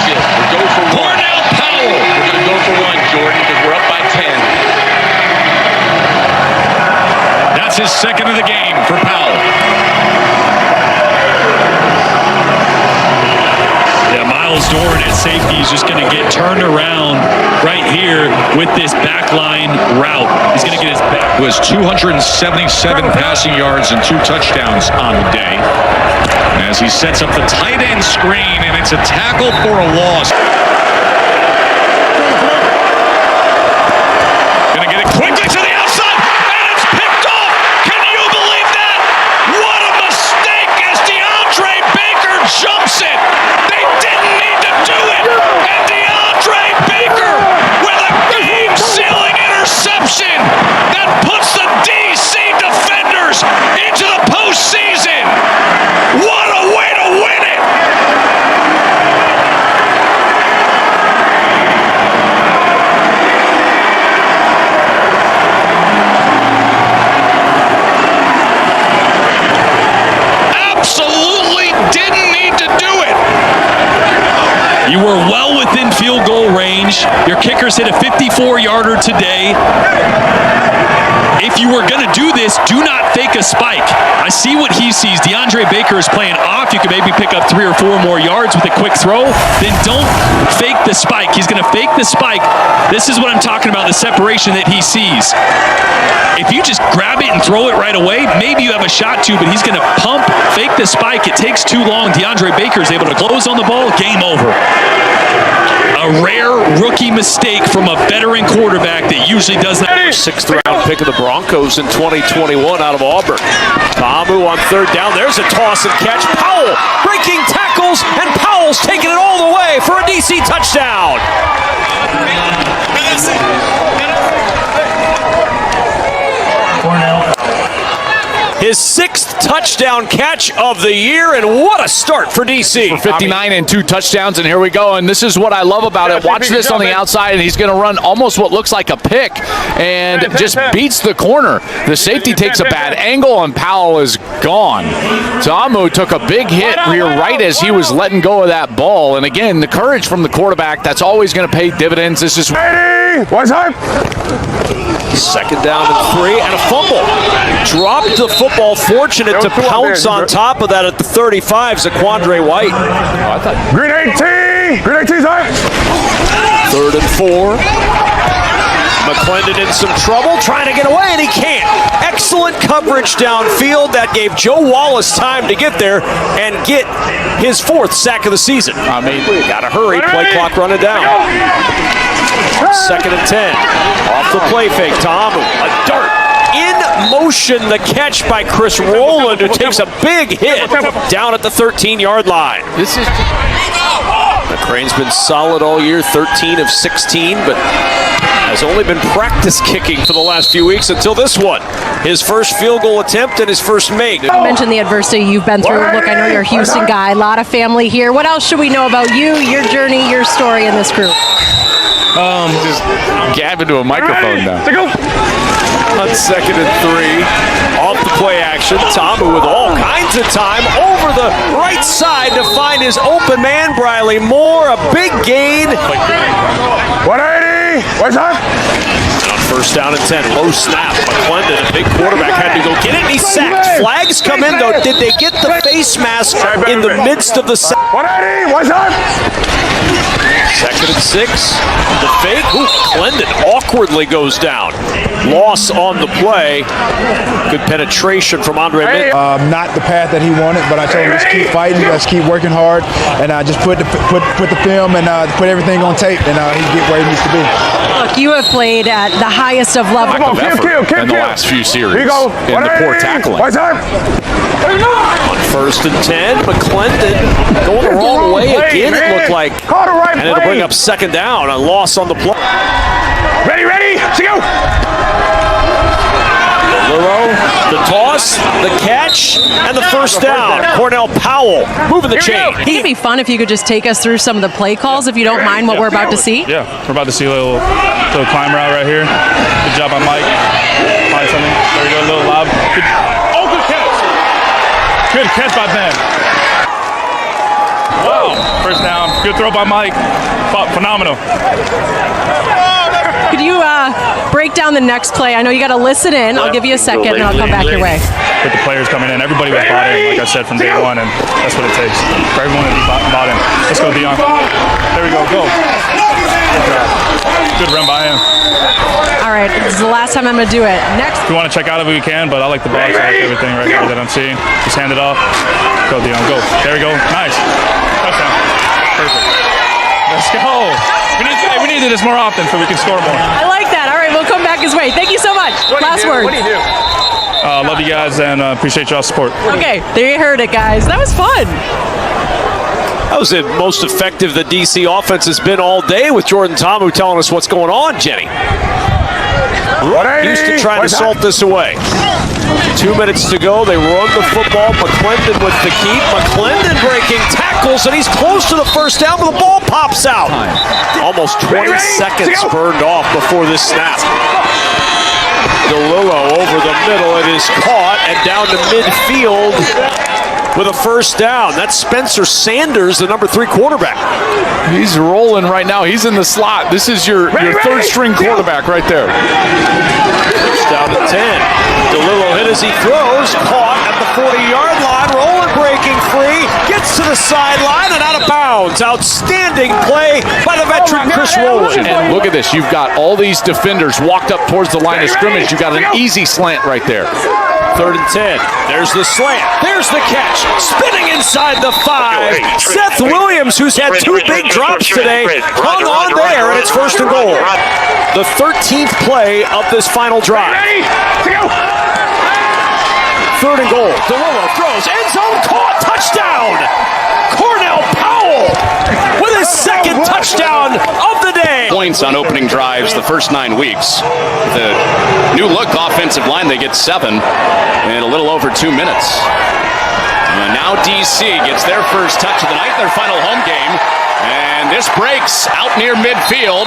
We'll go for one. Cornell Powell. We're going to go for one, Jordan, because we're up by 10. That's his 2nd of the game for Powell. Yeah, Miles Doran at safety is just going to get turned around right here with this backline route. He's going to get his back. Was 277 passing yards and 2 touchdowns on the day. As he sets up the tight end screen, and it's a tackle for a loss. Gonna get it quickly to the outside, and it's picked off. Can you believe that? What a mistake as DeAndre Baker jumps it. They didn't need to do it, and DeAndre Baker with a game-sealing interception that puts the DC defenders into the postseason. What a way to win it! You were well within field goal range. range. Your kickers hit a 54-yarder today. If you were going to do this, do not fake a spike. I see what he sees. DeAndre Baker is playing off. You could maybe pick up 3 or 4 more yards with a quick throw. Then don't fake the spike. He's going to fake the spike. This is what I'm talking about, the separation that he sees. If you just grab it and throw it right away, maybe you have a shot to, but he's going to pump, fake the spike. It takes too long. DeAndre Baker is able to close on the ball. Game over. A rare rookie mistake from a veteran quarterback that usually does not. 6th round pick of the Broncos in 2021 out of Auburn. Ta'amu on 3rd down. There's a toss and catch. Powell breaking tackles, and Powell's taking it all the way for a DC touchdown. His 6th touchdown catch of the year, and what a start for DC. For 59 and 2 touchdowns, and here we go. And this is what I love about it. Watch this on the outside, and he's going to run almost what looks like a pick and just beats the corner. The safety takes a bad angle, and Powell is gone. Ta'amu took a big hit rear right as he was letting go of that ball. And again, the courage from the quarterback, that's always going to pay dividends. This is... What's up? 2nd down and 3, and a fumble. Dropped the football, fortunate to pounce on top of that at the 35, Zaquandre White. Green 18! Green 18's up! 3rd and 4. McClendon in some trouble, trying to get away, and he can't. Excellent coverage downfield. That gave Joe Wallace time to get there and get his 4th sack of the season. I mean, gotta hurry, play clock running down. 2nd and 10. Off the play fake, Ta'amu, a dart. In motion, the catch by Chris Rowland, who takes a big hit down at the 13-yard line. This is... McCrane's been solid all year, 13 of 16, but has only been practice kicking for the last few weeks until this one. His first field goal attempt and his first make. You mentioned the adversity you've been through. Look, I know you're a Houston guy, a lot of family here. What else should we know about you, your journey, your story in this group? Just gab into a microphone now. On 2nd and 3, off the play action, Ta'amu with all kinds of time over the right side to find his open man, Briley Moore, a big gain. 180! What's up? And on 1st down and 10, low snap. McClendon, a big quarterback, had to go get it, and he sacked. Flags come in, though. Did they get the face mask in the midst of the sack? 180! What's up? 2nd and 6. The fake. Ooh, Clendon awkwardly goes down. Loss on the play. Good penetration from Andre Mint. Not the path that he wanted, but I told him just keep fighting, just keep working hard, and just put the film and put everything on tape, and he'll get where he needs to be. Look, you have played at the highest of levels. In the last few series. In the poor tackling. What's up? On 1st and 10, McClendon going the wrong way again, it looked like. And it'll bring up 2nd down, a loss on the play. Ready, to go! The toss, the catch, and the 1st down. Cornell Powell moving the chain. It'd be fun if you could just take us through some of the play calls, if you don't mind what we're about to see. Yeah, we're about to see a little climb route right here. Good job on Mike. Find something. There we go, a little lob. Good catch. Good catch by Ben. Wow, 1st down. Good throw by Mike. Phenomenal. Could you break down the next play? I know you got to listen in. I'll give you a second, and I'll come back your way. With the players coming in, everybody was bought in, like I said, from day one, and that's what it takes for everyone to be bought in. Let's go, Dion. There we go. Go. Good run by him. All right, this is the last time I'm going to do it. Next. If you want to check out if we can, but I like the box. I like everything right here that I'm seeing. Just hand it off. Go, Dion. Go. There we go. Nice. Touchdown. Perfect. Let's go. We need to do this more often so we can score more. I like that. All right, we'll come back his way. Thank you so much. Last word. What do you do? Love you guys and appreciate y'all's support. Okay, there you heard it, guys. That was fun. That was the most effective the DC offense has been all day, with Jordan Ta'amu telling us what's going on, Jenny. Houston trying to salt this away. 2 minutes to go. They run the football. McClendon with the keep. McClendon breaking tackles, and he's close to the 1st down, but the ball pops out. Almost 20 seconds burned off before this snap. DeLillo over the middle. It is caught and down to midfield. with a first down. That's Spencer Sanders, the number 3 quarterback. He's rolling right now. He's in the slot. This is your third string quarterback right there. First down to 10. DeLillo hit as he throws, caught at the 40-yard line, rolling, breaking free, gets to the sideline and out of bounds. Outstanding play by the veteran Chris Rowland. And look at this. You've got all these defenders walked up towards the line of scrimmage. You've got an easy slant right there. 3rd and 10. There's the slant. There's the catch. Spinning inside the 5. Seth Williams, who's had 2 big drops today, hung on there, and it's 1st and goal. The 13th play of this final drive. 3rd and goal. DeLillo throws. End zone caught. Touchdown. Cornell Powell with his 2nd touchdown of the day. Points on opening drives the first 9 weeks. The new look offensive line, they get 7 in a little over 2 minutes. And now DC gets their first touch of the night, their final home game. And this breaks out near midfield.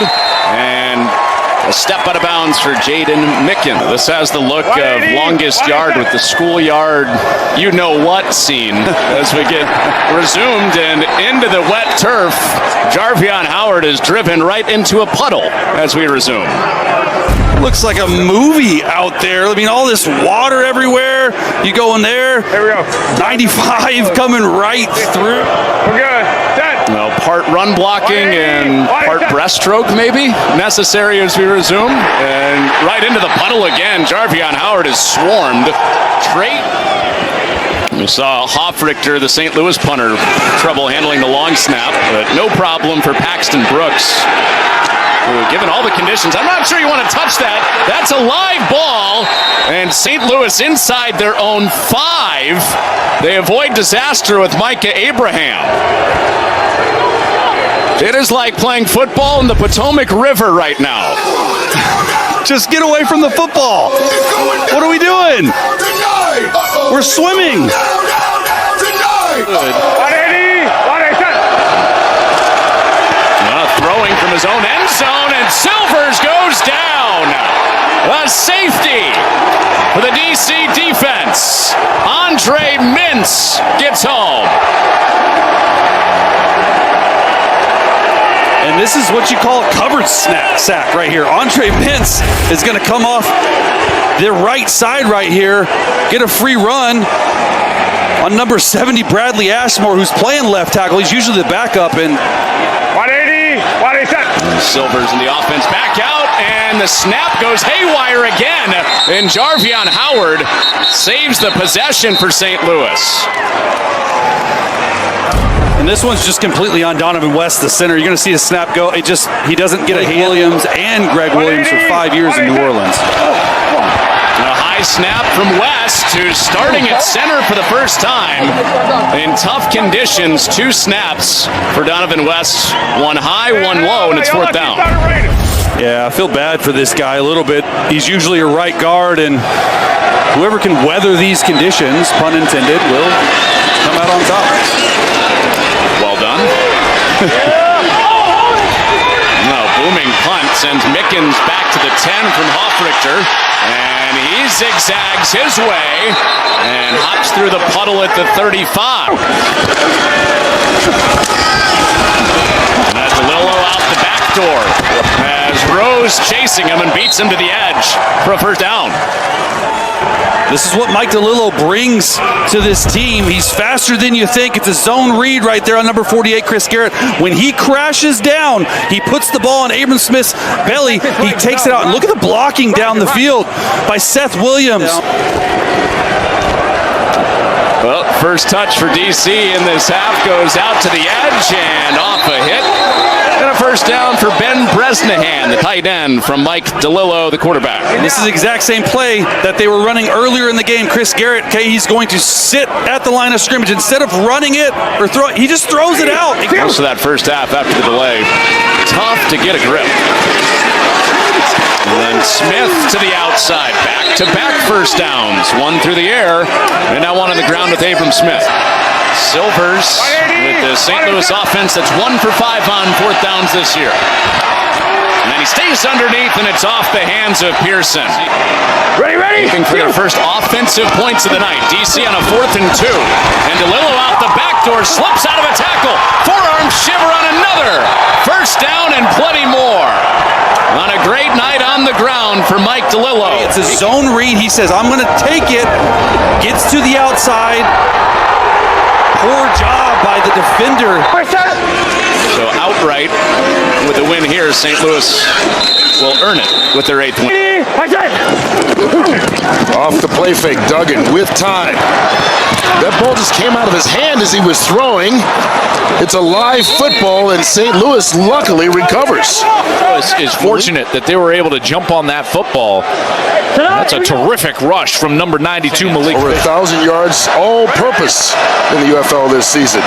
And a step out of bounds for Jaden Micken. This has the look of longest yard with the schoolyard you-know-what scene as we get resumed and into the wet turf. Jarvion Howard is driven right into a puddle as we resume. Looks like a movie out there. I mean, all this water everywhere. You go in there. Here we go. 95 coming right through. We're good. Well, part run blocking and part breaststroke maybe necessary as we resume. And right into the puddle again. Jarvion Howard is swarmed. We saw Hoffrichter, the St. Louis punter, trouble handling the long snap, but no problem for Paxton Brooks. Given all the conditions, I'm not sure you want to touch that. That's a live ball, and St. Louis inside their own 5. They avoid disaster with Micah Abraham. It is like playing football in the Potomac River right now. Just get away from the football. What are we doing? We're swimming. Throwing from his own end zone, and Silvers goes down. A safety for the DC defense. Andre Mintz gets home. And this is what you call a covered sack right here. Andre Mintz is going to come off the right side right here, get a free run on number 70, Bradley Ashmore, who's playing left tackle. He's usually the backup. And 180. Silvers in the offense back out, and the snap goes haywire again. And Jarvion Howard saves the possession for St. Louis. And this one's just completely on Donovan West, the center. You're going to see the snap go. He doesn't get a Williams and Greg Williams for 5 years in New Orleans. A high snap from West, who's starting at center for the first time. In tough conditions, 2 snaps for Donovan West. 1 high, 1 low, and it's 4th down. Yeah, I feel bad for this guy a little bit. He's usually a right guard, and whoever can weather these conditions, pun intended, will come out on top. Well done. No, booming punt sends Mickens back to the 10 from Hoffrichter. And he zigzags his way and hops through the puddle at the 35. And that's DeLillo out the back door as Rose chasing him and beats him to the edge for a first down. This is what Mike DeLillo brings to this team. He's faster than you think. It's a zone read right there on number 48, Chris Garrett. When he crashes down, he puts the ball on Abram Smith's belly. He takes it out. And look at the blocking down the field by Seth Williams. Well, first touch for DC in this half goes out to the edge and off a hit. And a first down for Ben Bresnahan, the tight end from Mike DeLillo, the quarterback. And this is the exact same play that they were running earlier in the game. Chris Garrett, he's going to sit at the line of scrimmage. Instead of running it or throw it, he just throws it out. Most of that first half after the delay. Tough to get a grip. And then Smith to the outside. Back-to-back first downs. 1 through the air, and now 1 on the ground with Abram Smith. Silvers with the St. Louis offense that's 1 for 5 on 4th downs this year. And then He stays underneath, and it's off the hands of Pearson. Ready. Looking for their first offensive points of the night. DC on a 4th and 2. And DeLillo out the back door, slips out of a tackle. Forearm shiver on another. First down and plenty more. On a great night on the ground for Mike DeLillo. It's a zone read. He says, I'm going to take it. Gets to the outside. Poor job by the defender. So outright, with the win here, St. Louis will earn it with their 8th win. Off the play fake, Duggan with time. That ball just came out of his hand as he was throwing. It's a live football, and St. Louis luckily recovers. Is fortunate that they were able to jump on that football. That's a terrific rush from number 92, Malik. Over 1,000 yards all-purpose in the UFL this season.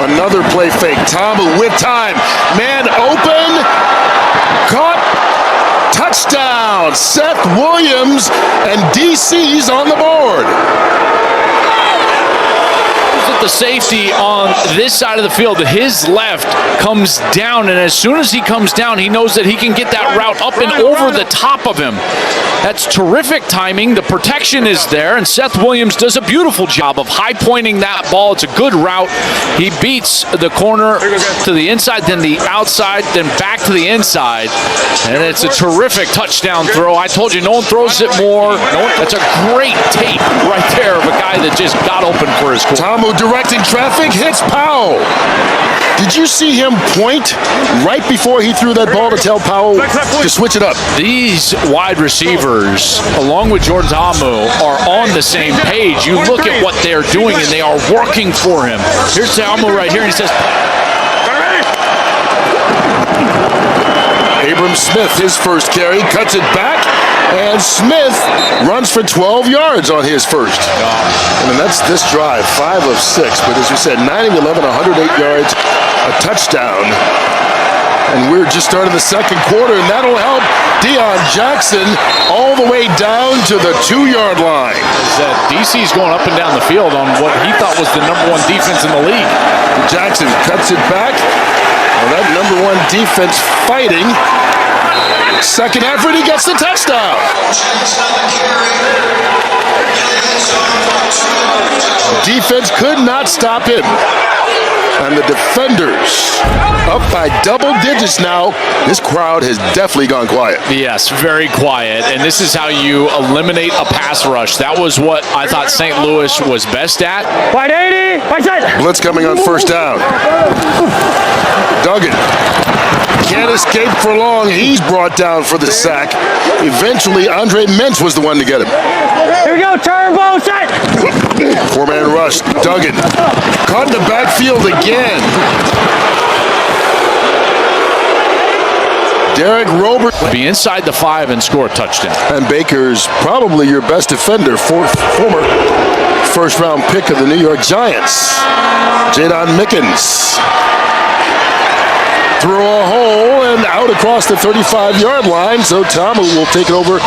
Another play fake. Tom with time. Man open. Caught. Touchdown. Seth Williams, and DC's on the board. The safety on this side of the field, his left comes down, and as soon as he comes down, he knows that he can get that route up and over the top of him. That's terrific timing. The protection is there, and Seth Williams does a beautiful job of high pointing that ball. It's a good route. He beats the corner to the inside, then the outside, then back to the inside, and it's a terrific touchdown throw. I told you, no one throws it more. That's a great tape right there of a guy that just got open for his corner. Tamu directing traffic, hits Powell. Did you see him point right before he threw that ball to tell Powell to switch it up? These wide receivers, along with Jordan Tamu, are on the same page. You look at what they're doing, and they are working for him. Here's Tamu right here, and he says, Abram Smith, his first carry, cuts it back, and Smith runs for 12 yards on his first. I mean, that's this drive, 5 of 6, but as you said, 9 of 11, 108 yards, a touchdown. And we're just starting the second quarter, and that'll help Deion Jackson all the way down to the 2-yard line. DC's going up and down the field on what he thought was the number 1 defense in the league. Jackson cuts it back. Well, that number 1 defense fighting. Second effort, he gets the touchdown. Defense could not stop him. And the defenders up by double digits now. This crowd has definitely gone quiet. Yes, very quiet. And this is how you eliminate a pass rush. That was what I thought St. Louis was best at. Wide 80, wide side. Blitz coming on first down. Duggan can't escape for long. He's brought down for the sack. Eventually, Andre Mentz was the one to get him. Here we go, turbo set. 4-man rush. Duggan caught in the backfield again. Derek Roberts be inside the 5 and score a touchdown. And Baker's probably your best defender, former first-round pick of the New York Giants, Jadon Mickens. Through a hole and out across the 35-yard line, so Tamu will take it over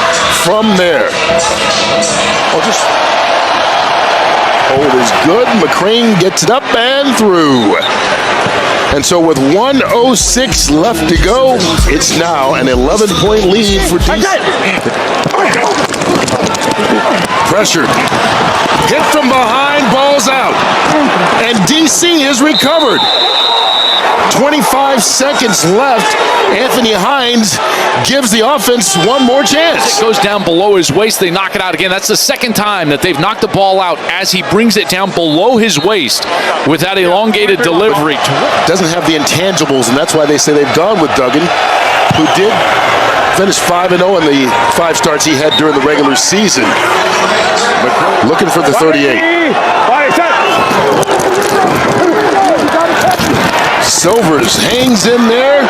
from there. Hold is good. McCrane gets it up and through. And so with 1:06 left to go, it's now an 11-point lead for DC. Pressured. Hit from behind, ball's out. And DC has recovered. 25 seconds left. Anthony Hines gives the offense one more chance. It goes down below his waist. They knock it out again. That's the second time that they've knocked the ball out as he brings it down below his waist with that elongated delivery. Doesn't have the intangibles, and that's why they say they've gone with Duggan, who did finish 5-0 in the 5 starts he had during the regular season. But looking for the 38. Silvers hangs in there.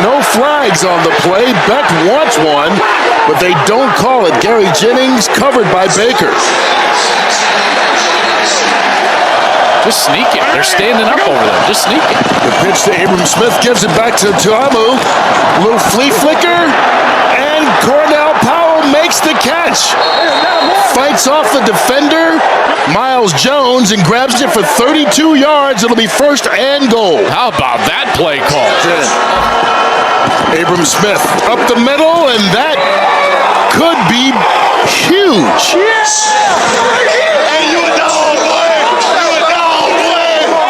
No flags on the play. Beck wants one, but they don't call it. Gary Jennings covered by Baker. Just sneaking. They're standing up over there. Just sneaking. The pitch to Abram Smith gives it back to Tamu. Little flea flicker, and Cornell Powell makes the catch. Fights off the defender, Miles Jones, and grabs it for 32 yards. It'll be 1st and goal. How about that play call? Abram Smith up the middle, and that could be huge.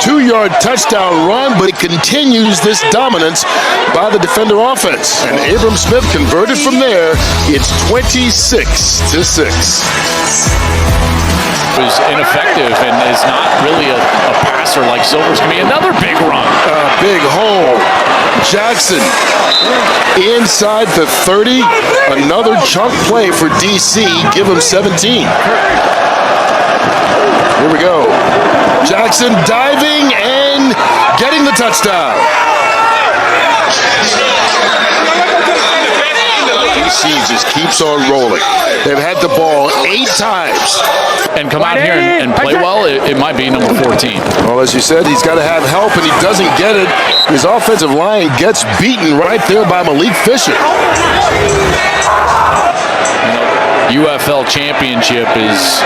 2-yard touchdown run, but it continues this dominance by the defender offense. And Abram Smith converted from there. It's 26-6. Was ineffective and is not really a passer like Silver's going to be. Another big run. Big hole. Jackson inside the 30. Another chunk play for DC. Give him 17. Here we go. Jackson diving and getting the touchdown. DC just keeps on rolling. They've had the ball 8 times. And come out here and play well, it might be number 14. Well, as you said, he's got to have help, and he doesn't get it. His offensive line gets beaten right there by Malik Fisher. UFL Championship is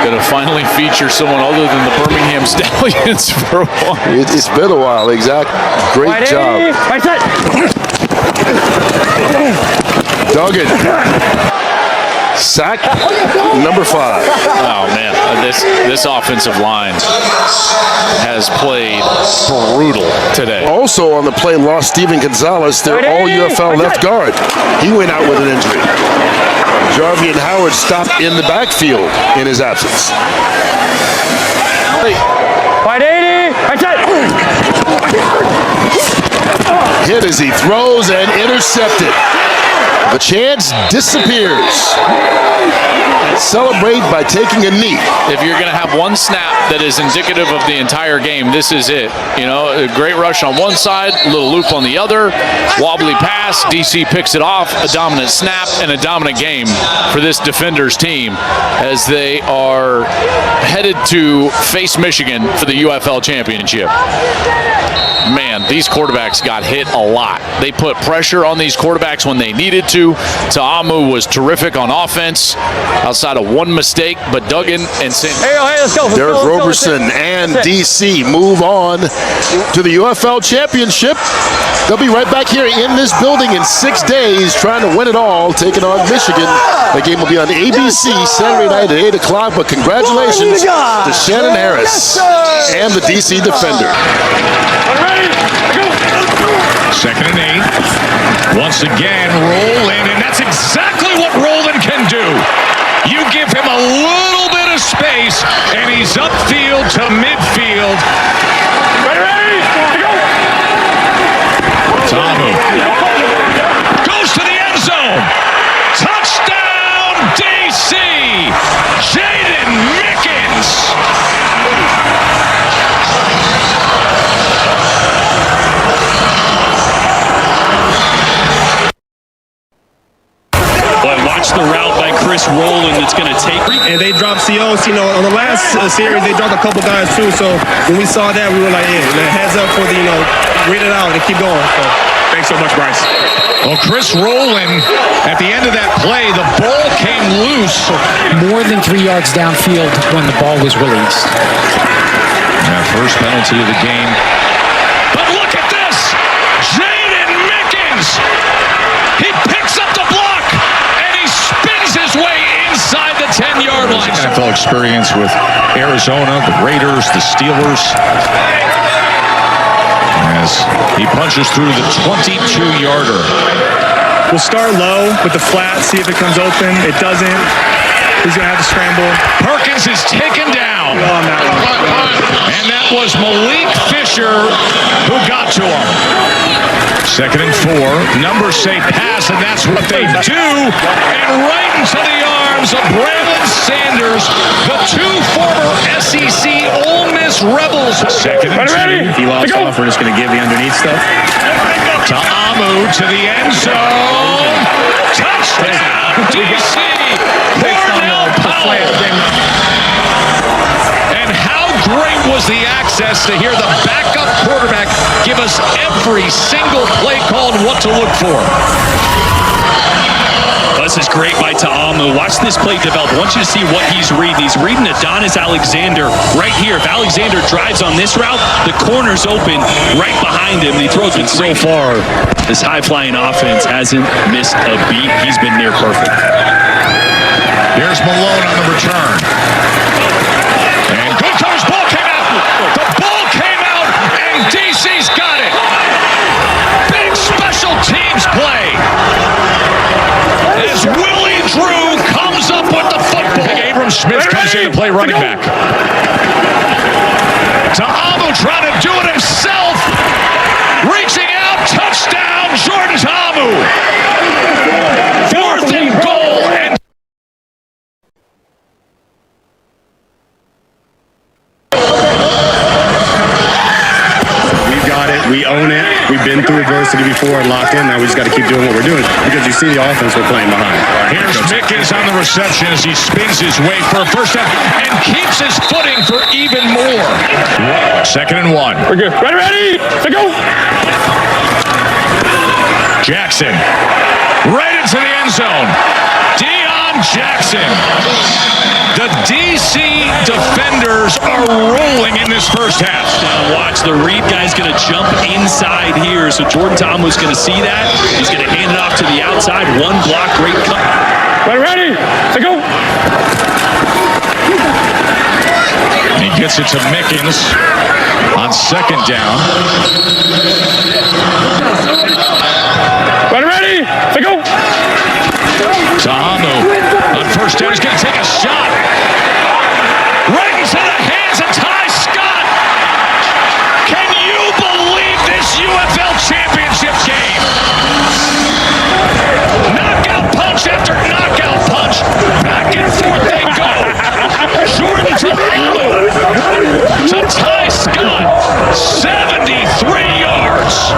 going to finally feature someone other than the Birmingham Stallions for a while. It's been a while, exactly. Great job. Duggan. Sack number 5. Oh, man. This offensive line has played brutal today. Also on the play, lost Steven Gonzalez, their all-UFL left guard. He went out with an injury. Jarvian Howard stopped in the backfield in his absence. Hit as he throws and intercepted. The chance disappears. Celebrate by taking a knee. If you're going to have one snap that is indicative of the entire game, this is it. You know, a great rush on one side, a little loop on the other, wobbly pass, DC picks it off, a dominant snap, and a dominant game for this defenders team as they are headed to face Michigan for the UFL Championship. Man, these quarterbacks got hit a lot. They put pressure on these quarterbacks when they needed to. Ta'amu was terrific on offense outside of one mistake, but Duggan and let's go. Derek Roberson and DC move on to the UFL Championship. They'll be right back here in this building in 6 days trying to win it all, taking on Michigan. The game will be on ABC Saturday night at 8 o'clock, but congratulations to Shannon Harris and the DC Defender. 2nd and 8. Once again, Roland, and that's exactly what Roland can do. You give him a little bit of space, and he's upfield to midfield. Ready, go! Tamu goes to the end zone. Touchdown, DC! Jaden Mickens! Watch the route by Chris Rowland that's going to take. And they dropped COs. You know, on the last series, they dropped a couple guys too. So when we saw that, we were like, yeah, heads up for the, read it out and keep going. So thanks so much, Bryce. Well, Chris Rowland, at the end of that play, the ball came loose. More than 3 yards downfield when the ball was released. That first penalty of the game. But look at this! Jaden Mickens! He picks up the block, and he spins his way inside the 10-yard line. NFL experience with Arizona, the Raiders, the Steelers. As he punches through the 22-yarder. We'll start low with the flat, see if it comes open. It doesn't. He's going to have to scramble. Perkins is taken down. And that was Malik Fisher who got to him. 2nd and 4. Numbers say pass, and that's what they do. And right into the arms of Braylon Sanders, the 2 former SEC Ole Miss Rebels. 2nd and 2. He lost off. We're just going to give the underneath stuff. Ta'amu to the end zone. Touchdown, DC. Cornell Powell. And how great was the access to hear the backup quarterback give us every single play call and what to look for. This is great by Ta'amu. Watch this play develop. I want you to see what he's reading. He's reading Adonis Alexander right here. If Alexander drives on this route, the corner's open right behind him. And he throws it so far. This high-flying offense hasn't missed a beat. He's been near perfect. Here's Malone on the return. And good coverage. Ball came out. The ball came out, and DC's got it. Big special teams play. As Willie Drew comes up with the football. Abram Smith comes in to play running back. Ta'amu trying to do it himself. Reaching out, touchdown, Jordan Ta'amu. 4th and goal, and We've got it. We own it. We've been through adversity before and locked in. Now we just got to keep doing what we're doing because you see the offense we're playing behind. here's Mickens on the reception as he spins his way for a first down and keeps his footing for even more. 2nd and 1. We're good. Ready? To go. Jackson right into the end zone. Deion Jackson. The DC defenders are rolling in this first half. Now watch, the read guy's going to jump inside here. So Jordan Ta'amu's going to see that. He's going to hand it off to the outside. One block, great cut. Ready? To go. And he gets it to Mickens on 2nd down. Ready? To go. Ta'amu on 1st down. He's going to take a shot. Right into the hands of Ty Scott. Can you believe this UFL championship game? Knockout punch after knockout punch. Back and forth they go. Jordan Ta'amu to Ty Scott. 73 yards.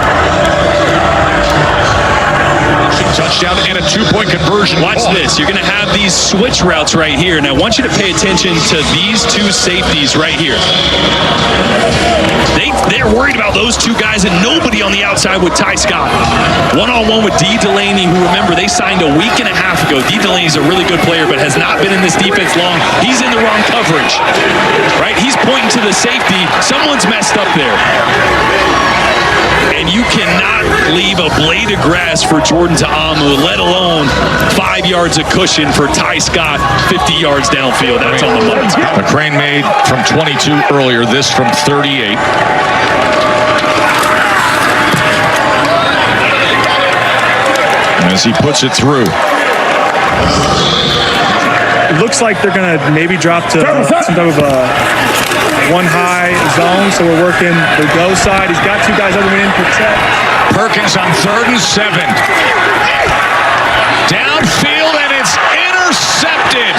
Touchdown and a 2-point conversion. Watch this. You're going to have these switch routes right here. And I want you to pay attention to these two safeties right here. They're worried about those two guys and nobody on the outside with Ty Scott. One-on-one with D. Delaney, who, remember, they signed a week and a half ago. D. Delaney's a really good player, but has not been in this defense long. He's in the wrong coverage, right? He's pointing to the safety. Someone's messed up there. And you cannot leave a blade of grass for Jordan Ta'amu, let alone 5 yards of cushion for Ty Scott, 50 yards downfield. That's on the money. A crane made from 22 earlier, this from 38. As he puts it through. It looks like they're going to maybe drop to some type of a one high zone, so we're working the go side. He's got two guys over in protect. Perkins on 3rd and 7. Downfield, and it's intercepted.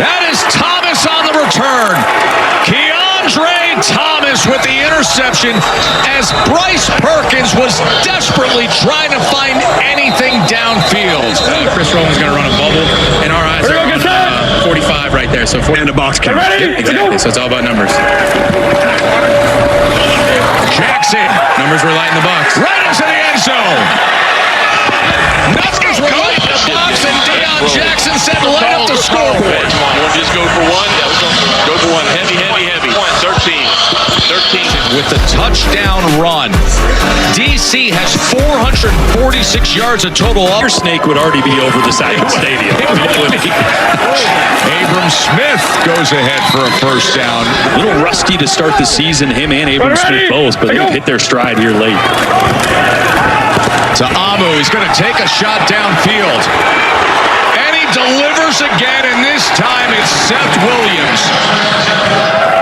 That is Thomas on the return. Keandre Thomas with the interception as Bryce Perkins was desperately trying to find anything downfield. Chris Rowland's going to run a bubble, and our eyes are on 45 right there. So 40 in the box count. Yep, exactly. So it's all about numbers. Jackson. Numbers were light in the box. Right into the end zone. Numbers were light in the box, and Deion Jackson said light up the scoreboard. Come on, we'll just go for one. Go for one. Heavy. 13. With the touchdown run. DC has 446 yards of total. Your snake would already be over the side of the stadium. Abram Smith goes ahead for a first down. A little rusty to start the season, him and Abram Smith both, but they've hit their stride here late. Ta'amu, he's going to take a shot downfield. And he delivers again, and this time it's Seth Williams.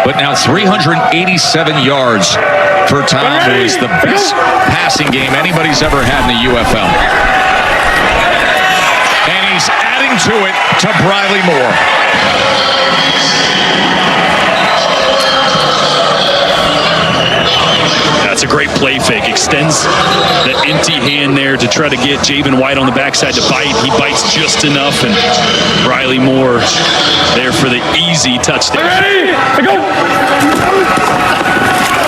But now 387 yards for Ta'amu is the best passing game anybody's ever had in the UFL. And he's adding to it to Briley Moore. That's a great play fake. Extends the empty hand there to try to get Javen White on the backside to bite. He bites just enough, and Briley Moore there for the easy touchdown. Ready? To go.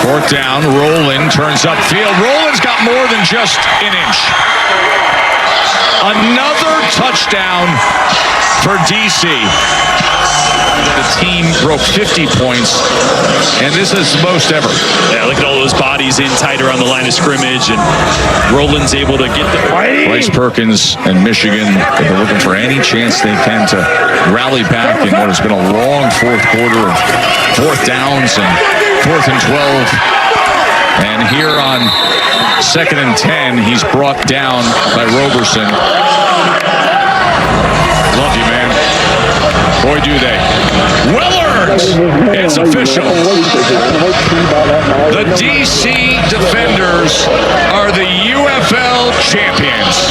4th down, Rowland turns upfield. Rowland's got more than just an inch. Another touchdown for DC. The team broke 50 points, and this is the most ever. Yeah, look at all those bodies in tighter on the line of scrimmage, and Roland's able to get the... Bryce Perkins and Michigan, they're looking for any chance they can to rally back in what has been a long fourth quarter of fourth downs and 4th and 12. And here on 2nd and 10, he's brought down by Roberson. Love you, man. Boy, do they. Well earned. It's official. The DC Defenders are the UFL champions.